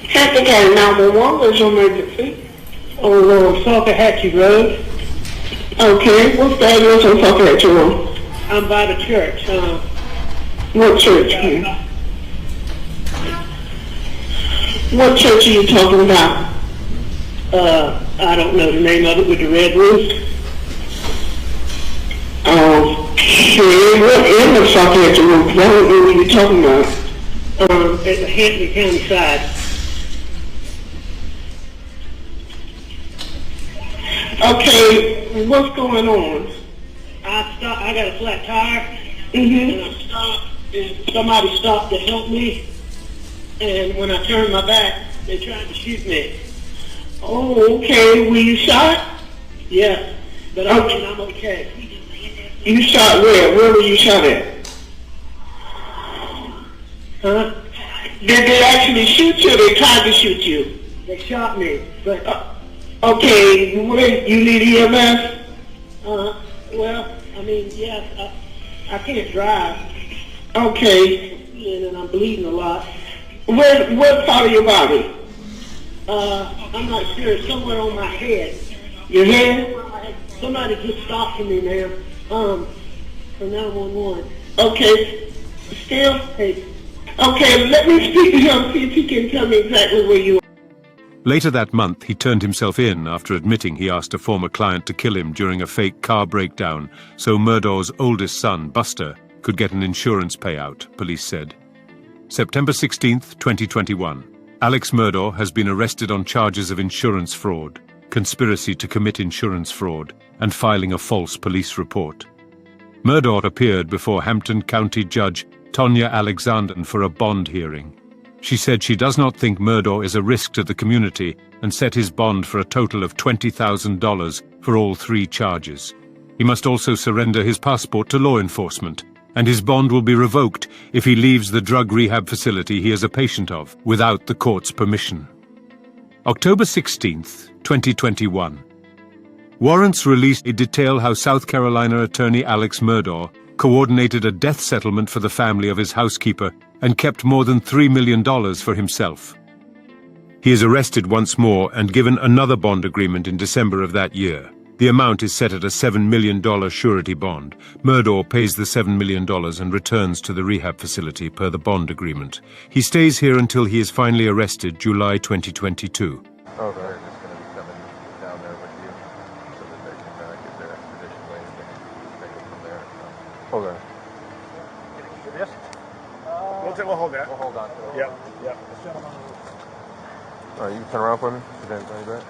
Hampton County 911, there's no emergency. On Salkahatchee Road. Okay, what's the address on Salkahatchee Road? I'm by the church. What church? What church are you talking about? I don't know the name of it with the red roof. Okay, what in the Salkahatchee Road? Because I don't know what you're talking about. At the Hampton County side. Okay, what's going on? I got a flat tire, and I stopped, and somebody stopped to help me, and when I turned my back, they tried to shoot me. Oh, okay, were you shot? Yeah, but I'm okay. You shot where? Where were you shot at? Huh? Did they actually shoot you or they tried to shoot you? They shot me, but... okay, wait, you need EMS? Well, I mean, yes, I can't drive. Okay. And I'm bleeding a lot. What part of your body? I'm not sure. It's somewhere on my head. Your head? Somebody just stopped for me, ma'am. For 911. Okay. Still? Hey. Okay, let me speak to him, see if he can tell me exactly where you are. Later that month, he turned himself in after admitting he asked a former client to kill him during a fake car breakdown so Murdaugh's oldest son, Buster, could get an insurance payout, police said. September 16th, 2021. Alex Murdaugh has been arrested on charges of insurance fraud, conspiracy to commit insurance fraud, and filing a false police report. Murdaugh appeared before Hampton County Judge Tonya Alexander for a bond hearing. She said she does not think Murdaugh is a risk to the community and set his bond for a total of $20,000 for all 3 charges. He must also surrender his passport to law enforcement, and his bond will be revoked if he leaves the drug rehab facility he is a patient of without the court's permission. October 16th, 2021. Warrants released detail how South Carolina attorney Alex Murdaugh coordinated a death settlement for the family of his housekeeper and kept more than $3 million for himself. He is arrested once more and given another bond agreement in December of that year. The amount is set at a $7 million surety bond. Murdaugh pays the $7 million and returns to the rehab facility per the bond agreement. He stays here until he is finally arrested July 2022. Oh, they're just going to be coming down there with you so that they can get their expedition way and take it from there. Hold on. This? We'll hold that. We'll hold on to it. Yep. All right, you can turn around for me. Then turn back.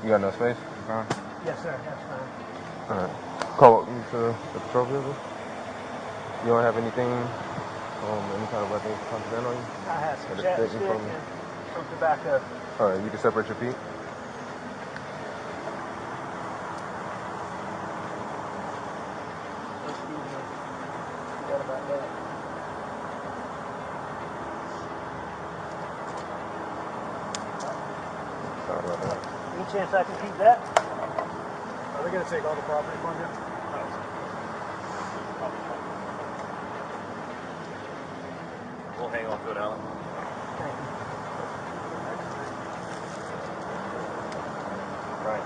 You got enough space? Yes, sir. That's fine. All right. Call up to the patrol vehicle. You don't have anything, any kind of weapons contraband on you? I have some chapstick and some tobacco. All right, you can separate your feet. Forgot about that. Sorry about that. Any chance I can keep that? They're going to take all the property from you. We'll hang on to it, Alan. Right.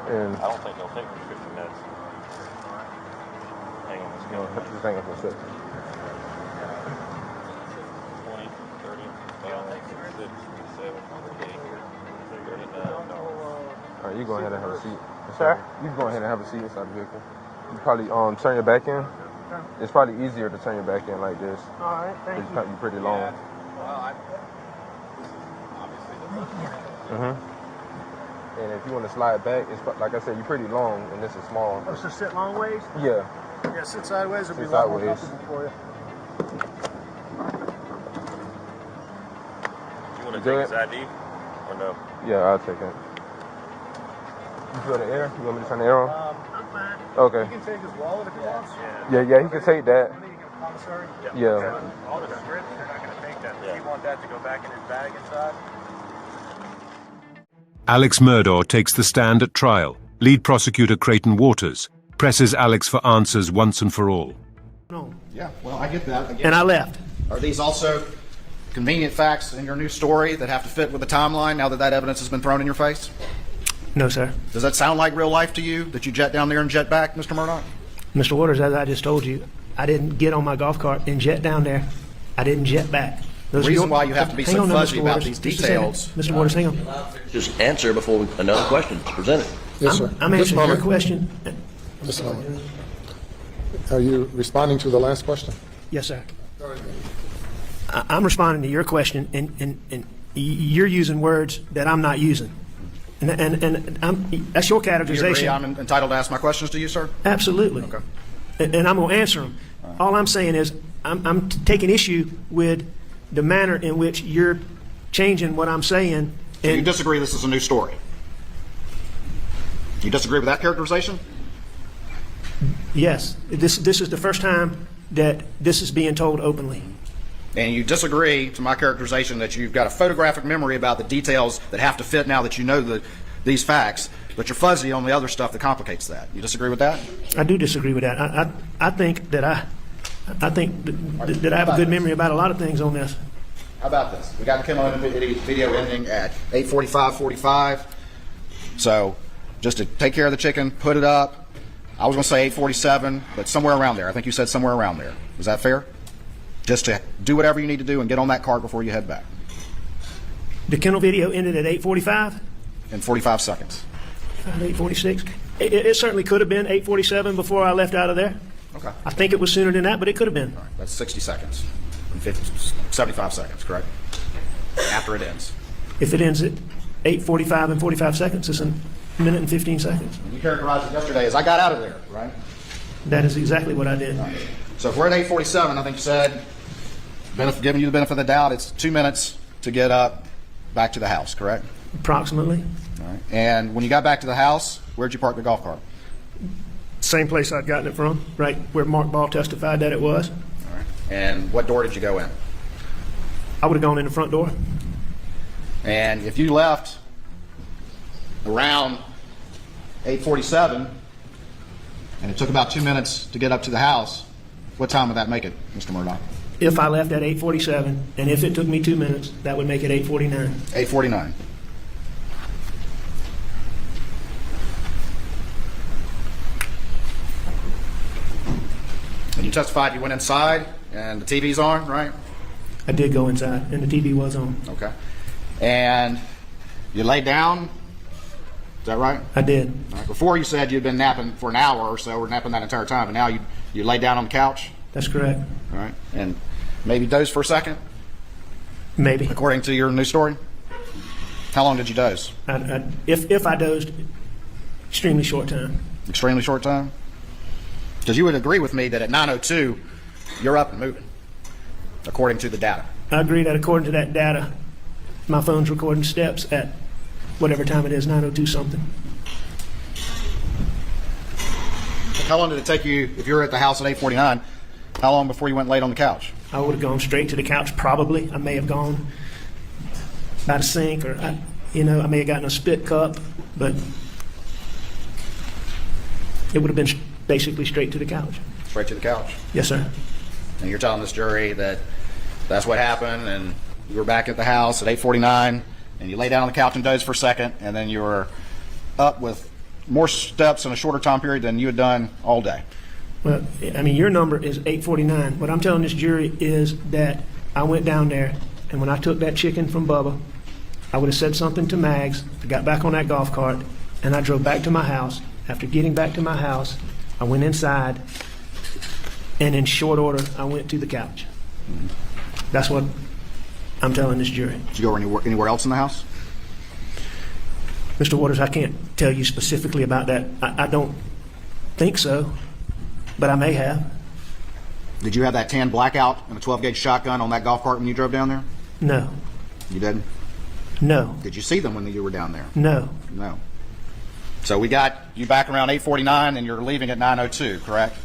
And I don't think they'll take prescription meds. Hang on, let's go. just hang up a sec. 20, 30, 6, 7, 8, 39. All right, you go ahead and have a seat. Sir? You can go ahead and have a seat inside the vehicle. You probably turn your back in. It's probably easier to turn your back in like this. All right, thank you. You're pretty long. Well, this is obviously the first one. And if you want to slide back, it's like I said, you're pretty long, and this is small. Oh, so sit long ways? Yeah. Yeah, sit sideways. It'll be a Sit lot more sideways. comfortable for you. You want to take his ID or no? Yeah, I'll take it. You feel the air? You want me to turn the air on? I'm fine. Okay. He can take his wallet if he wants. Yeah, he can take that. Commissary? Yeah. All the scripts, they're not going to take that. Does he want that to go back in his bag inside? Alex Murdaugh takes the stand at trial. Lead prosecutor Creighton Waters presses Alex for answers once and for all. No. Yeah, well, I get that. And I left. Are these also convenient facts in your new story that have to fit with the timeline now that that evidence has been thrown in your face? No, sir. Does that sound like real life to you, that you jet down there and jet back, Mr. Murdaugh? Mr. Waters, as I just told you, I didn't get on my golf cart and jet down there. I didn't jet back. The reason why you have to be so fuzzy about these details. Mr. Waters, hang on. Just answer before another question is presented. Yes, sir. I'm answering your question. Just a moment. Are you responding to the last question? Yes, sir. I'm responding to your question, and you're using words that I'm not using. And that's your Do you categorization. agree I'm entitled to ask my questions to you, sir? Absolutely. Okay. And I'm going to answer them. All I'm saying is I'm taking issue with the manner in which you're changing what I'm saying. So you disagree this is a new story? You disagree with that characterization? Yes. This is the first time that this is being told openly. And you disagree to my characterization that you've got a photographic memory about the details that have to fit now that you know these facts, but you're fuzzy on the other stuff that complicates that. You disagree with that? I do disagree with that. I think that I think that I have a good memory about a lot of things on this. How about this? We got the Kimmel video ending at 8:45:45. So just to take care of the chicken, put it up. I was going to say 8:47, but somewhere around there. I think you said somewhere around there. Is that fair? Just to do whatever you need to do and get on that cart before you head back. The kennel video ended at 8:45? In 45 seconds. 8:46. It certainly could have been 8:47 before I left out of there. Okay. I think it was sooner than that, but it could have been. All right, that's 60 seconds. 75 seconds, correct? After it ends. If it ends at 8:45 and 45 seconds, it's a minute and 15 seconds. You characterized it yesterday as I got out of there, right? That is exactly what I did. Right. So if we're at 8:47, I think you said, giving you the benefit of the doubt, it's 2 minutes to get up back to the house, correct? Approximately. All right. And when you got back to the house, where'd you park the golf cart? Same place I'd gotten it from, right where Mark Ball testified that it was. All right. And what door did you go in? I would have gone in the front door. And if you left around 8:47, and it took about 2 minutes to get up to the house, what time would that make it, Mr. Murdaugh? If I left at 8:47, and if it took me 2 minutes, that would make it 8:49. 8:49. And you testified you went inside, and the TV's on, right? I did go inside, and the TV was on. Okay. And you laid down, is that right? I did. All right. Before you said you'd been napping for an hour or so, or napping that entire time, and now you laid down on the couch? That's correct. All right. And Maybe dozed for a second? Maybe. According to your new story? How long did you doze? If I dozed, extremely short time. Extremely short time? Because you would agree with me that at 9:02, you're up and moving, according to the data. I agree that according to that data, my phone's recording steps at whatever time it is, 9:02 something. How long did it take you, if you were at the house at 8:49, how long before you went and laid on the couch? I would have gone straight to the couch, probably. I may have gone by the sink, or I may have gotten a spit cup, but it would have been basically straight to the couch. Straight to the couch? Yes, sir. And you're telling this jury that that's what happened, and you were back at the house at 8:49, and you lay down on the couch and dozed for a second, and then you were up with more steps in a shorter time period than you had done all day. Well, I mean, your number is 8:49. What I'm telling this jury is that I went down there, and when I took that chicken from Bubba, I would have said something to Mags. I got back on that golf cart, and I drove back to my house. After getting back to my house, I went inside, and in short order, I went to the couch. That's what I'm telling this jury. Did you go anywhere else in the house? Mr. Waters, I can't tell you specifically about that. I don't think so, but I may have. Did you have that tan blackout and a 12-gauge shotgun on that golf cart when you drove down there? No. You didn't? No. Did you see them when you were down there? No. No. So we got you back around 8:49, and you're leaving at 9:02, correct?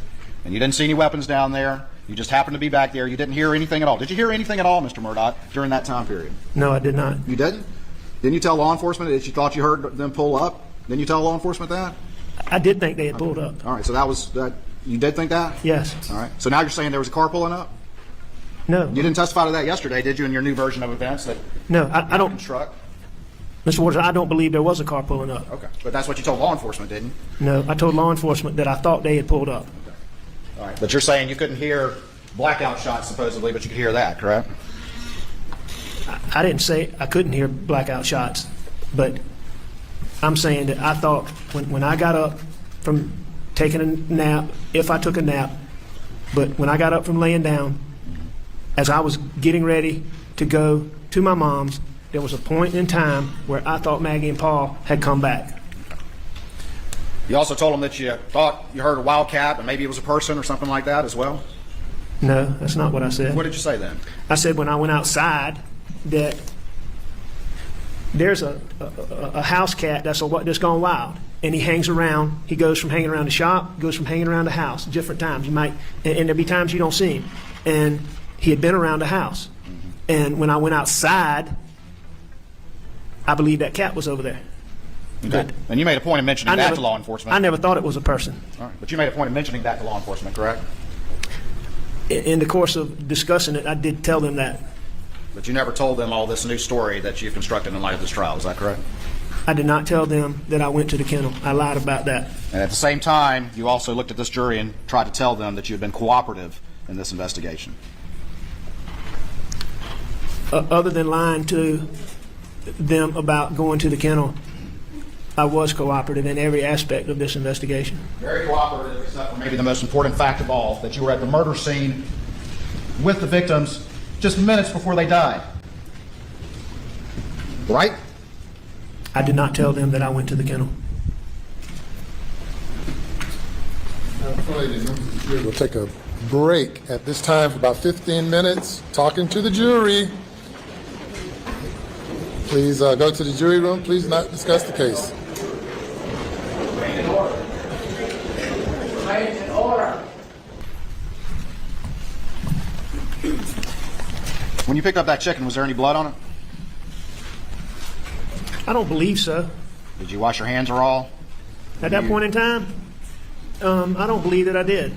And you didn't see any weapons down there. You just happened to be back there. You didn't hear anything at all. Did you hear anything at all, Mr. Murdaugh, during that time period? No, I did not. You didn't? Didn't you tell law enforcement that you thought you heard them pull up? Didn't you tell law enforcement that? I did think they had pulled up. All right, so that was that. You did think that? Yes. All right. So now you're saying there was a car pulling up? No. You didn't testify to that yesterday, did you, in your new version of events? That no, I don't. Truck? Mr. Waters, I don't believe there was a car pulling up. Okay. But that's what you told law enforcement, didn't you? No, I told law enforcement that I thought they had pulled up. Okay. All right. But you're saying you couldn't hear blackout shots, supposedly, but you could hear that, correct? I didn't say I couldn't hear blackout shots, but I'm saying that I thought when I got up from taking a nap, if I took a nap, but when I got up from laying down, as I was getting ready to go to my mom's, there was a point in time where I thought Maggie and Paul had come back. You also told them that you thought you heard a wildcat, but maybe it was a person or something like that as well? No, that's not what I said. What did you say then? I said when I went outside that there's a house cat that's gone wild, and he hangs around. He goes from hanging around the shop, goes from hanging around the house. Different times you might, and there'll be times you don't see him. And he had been around the house, and when I went outside, I believe that cat was over there. Okay. And you made a point of mentioning that to law enforcement. I never thought it was a person. All right. But you made a point of mentioning that to law enforcement, correct? In the course of discussing it, I did tell them that. But you never told them all this new story that you've constructed in light of this trial, is that correct? I did not tell them that I went to the kennel. I lied about that. And at the same time, you also looked at this jury and tried to tell them that you had been cooperative in this investigation. Other than lying to them about going to the kennel, I was cooperative in every aspect of this investigation. Very cooperative, except for maybe the most important fact of all, that you were at the murder scene with the victims just minutes before they died. Right? I did not tell them that I went to the kennel. We'll take a break at this time for about 15 minutes, talking to the jury. Please go to the jury room. Please not discuss the case. In order. When you picked up that chicken, was there any blood on it? I don't believe so. Did you wash your hands or all? At that point in time, I don't believe that I did.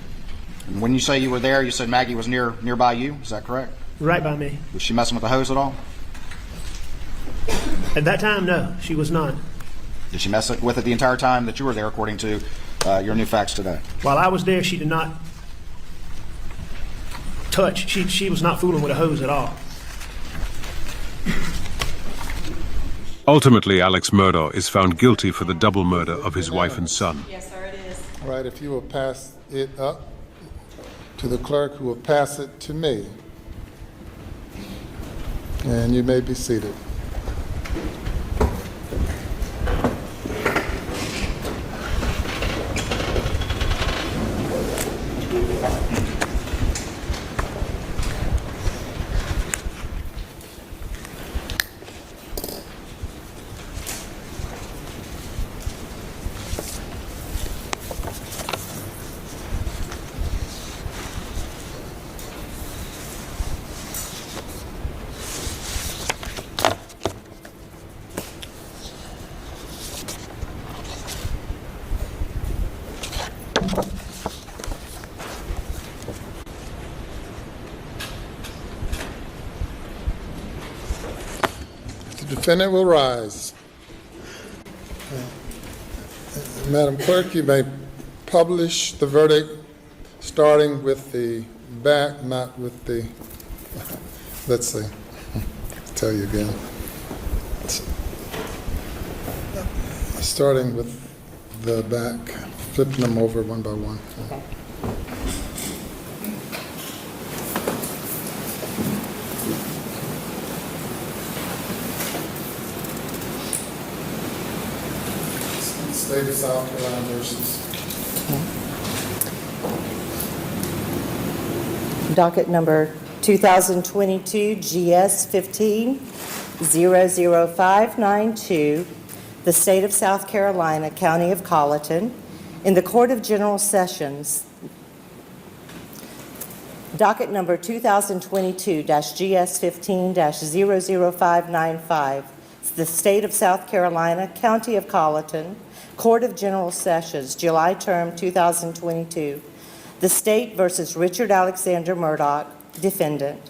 And when you say you were there, you said Maggie was nearby you. Is that correct? Right by me. Was she messing with the hose at all? At that time, no, she was not. Did she mess with it the entire time that you were there, according to your new facts today? While I was there, she did not touch. She was not fooling with a hose at all. Ultimately, Alex Murdaugh is found guilty for the double murder of his wife and son. Yes, sir, it is. All right, if you will pass it up to the clerk, who will pass it to me. And you may be seated. The defendant will rise. Madam Clerk, you may publish the verdict starting with the back, not with the, let's see, I'll tell you again. Starting with the back, flipping them over one by one. State of South Carolina versus. Docket number 2022 GS 15-00592, the State of South Carolina, County of Colleton, in the Court of General Sessions. Docket number 2022 GS 15-00595, the State of South Carolina, County of Colleton, Court of General Sessions, July term 2022. The State versus Richard Alexander Murdaugh, defendant.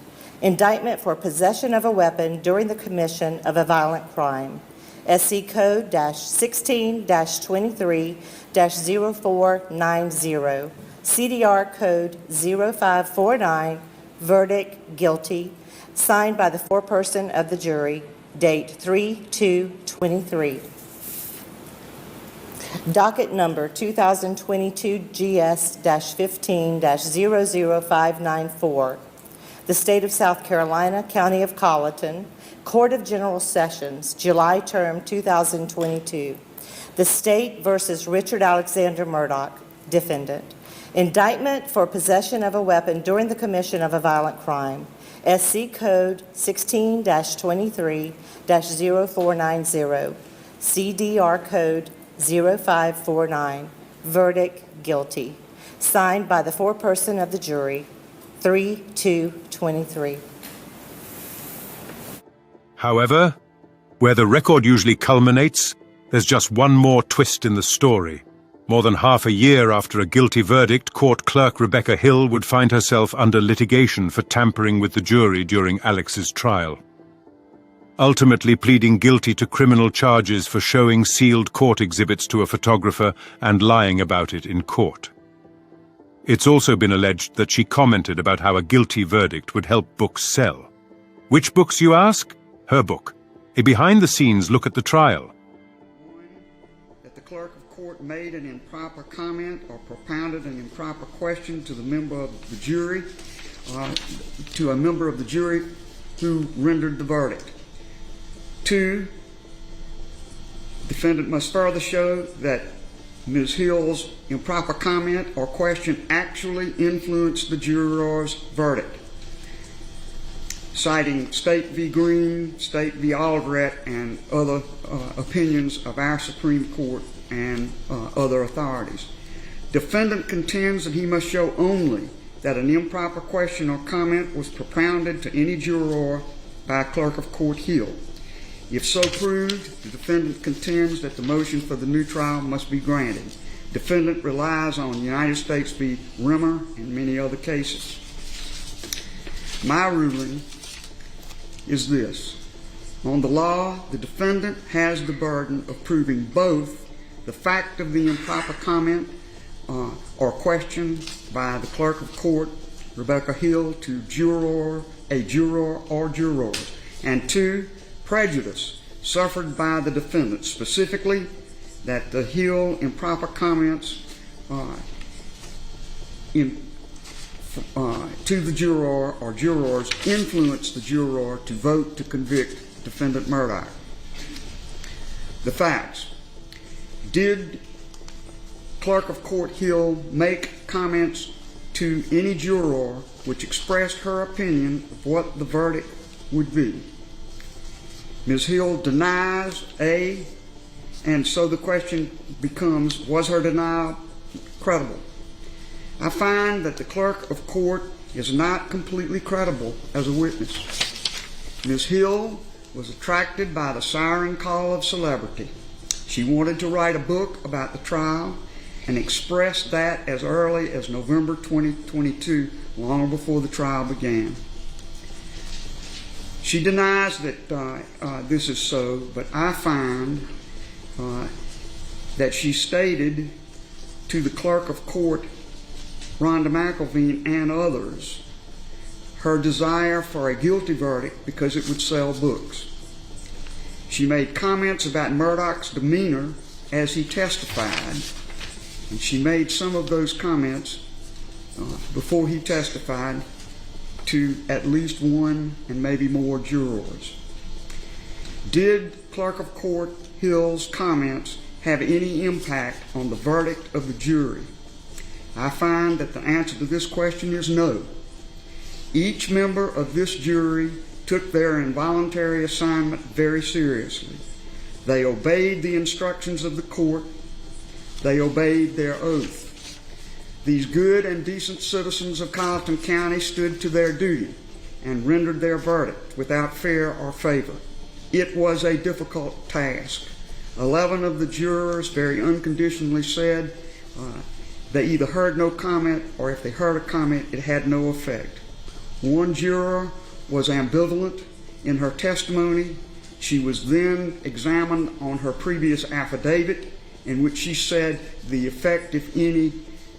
Indictment for possession of a weapon during the commission of a violent crime. SC Code -16-23-0490. CDR Code 0549. Verdict guilty. Signed by the foreperson of the jury. Date 3/2/23. Docket number 2022 GS-15-00594. The State of South Carolina, County of Colleton, Court of General Sessions, July term 2022. The State versus Richard Alexander Murdaugh, defendant. Indictment for possession of a weapon during the commission of a violent crime. SC Code 16-23-0490. CDR Code 0549. Verdict guilty. Signed by the foreperson of the jury. 3/2/23. However, where the record usually culminates, there's just one more twist in the story. More than half a year after a guilty verdict, Court Clerk Rebecca Hill would find herself under litigation for tampering with the jury during Alex's trial. Ultimately pleading guilty to criminal charges for showing sealed court exhibits to a photographer and lying about it in court. It's also been alleged that she commented about how a guilty verdict would help books sell. Which books, you ask? Her book. A behind-the-scenes look at the trial. That the clerk of court made an improper comment or propounded an improper question to the member of the jury, to a member of the jury who rendered the verdict. 2, defendant must further show that Ms. Hill's improper comment or question actually influenced the juror's verdict, citing State v. Green, State v. Aldrett, and other opinions of our Supreme Court and other authorities. Defendant contends that he must show only that an improper question or comment was propounded to any juror by Clerk of Court Hill. If so proved, the defendant contends that the motion for the new trial must be granted. Defendant relies on United States v. Rimmer and many other cases. My ruling is this. On the law, the defendant has the burden of proving both the fact of the improper comment or question by the Clerk of Court, Rebecca Hill, to a juror or jurors, and 2, prejudice suffered by the defendant, specifically that the Hill improper comments to the juror or jurors influenced the juror to vote to convict defendant Murdaugh. The facts. Did Clerk of Court Hill make comments to any juror which expressed her opinion of what the verdict would be? Ms. Hill denies A, and so the question becomes, was her denial credible? I find that the Clerk of Court is not completely credible as a witness. Ms. Hill was attracted by the siren call of celebrity. She wanted to write a book about the trial and expressed that as early as November 2022, long before the trial began. She denies that this is so, but I find that she stated to the Clerk of Court, Rhonda McElveen, and others, her desire for a guilty verdict because it would sell books. She made comments about Murdaugh's demeanor as he testified, and she made some of those comments before he testified to at least one and maybe more jurors. Did Clerk of Court Hill's comments have any impact on the verdict of the jury? I find that the answer to this question is no. Each member of this jury took their involuntary assignment very seriously. They obeyed the instructions of the court. They obeyed their oath. These good and decent citizens of Colleton County stood to their duty and rendered their verdict without fear or favor. It was a difficult task. 11 of the jurors very unconditionally said they either heard no comment, or if they heard a comment, it had no effect. One juror was ambivalent in her testimony. She was then examined on her previous affidavit, in which she said the effect, if any,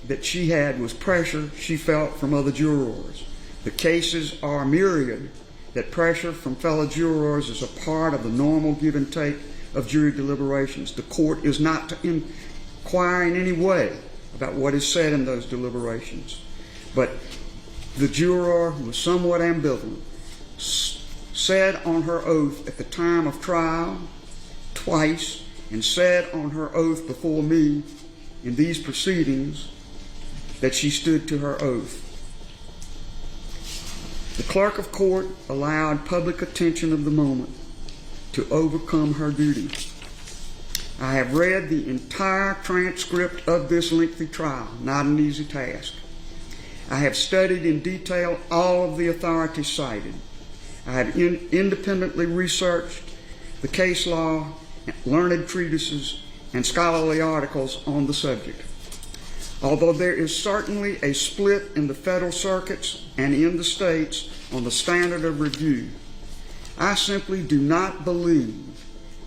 that she had was pressure she felt from other jurors. The cases are myriad that pressure from fellow jurors is a part of the normal give and take of jury deliberations. The court is not to inquire in any way about what is said in those deliberations. But the juror, who was somewhat ambivalent, said on her oath at the time of trial twice, and said on her oath before me in these proceedings that she stood to her oath. The Clerk of Court allowed public attention of the moment to overcome her duty. I have read the entire transcript of this lengthy trial, not an easy task. I have studied in detail all of the authorities cited. I have independently researched the case law, learned treatises, and scholarly articles on the subject. Although there is certainly a split in the federal circuits and in the states on the standard of review, I simply do not believe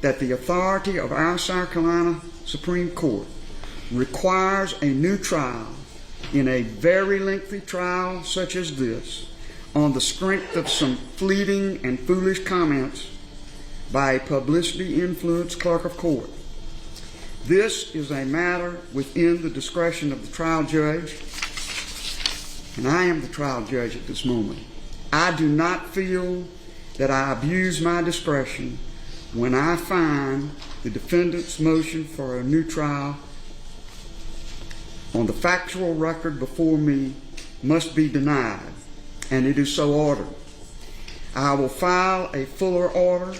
that the authority of our South Carolina Supreme Court requires a new trial in a very lengthy trial such as this on the strength of some fleeting and foolish comments by a publicity-influenced clerk of court. This is a matter within the discretion of the trial judge, and I am the trial judge at this moment. I do not feel that I abuse my discretion when I find the defendant's motion for a new trial on the factual record before me must be denied, and it is so ordered. I will file a fuller order.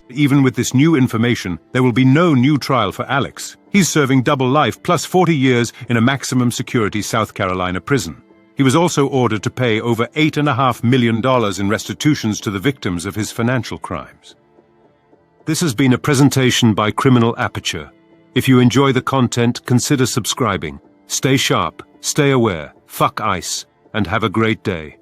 Even with this new information, there will be no new trial for Alex. He's serving double life plus 40 years in a maximum security South Carolina prison. He was also ordered to pay over $8.5 million in restitutions to the victims of his financial crimes. This has been a presentation by Criminal Aperture. If you enjoy the content, consider subscribing. Stay sharp, stay aware, fuck ICE, and have a great day.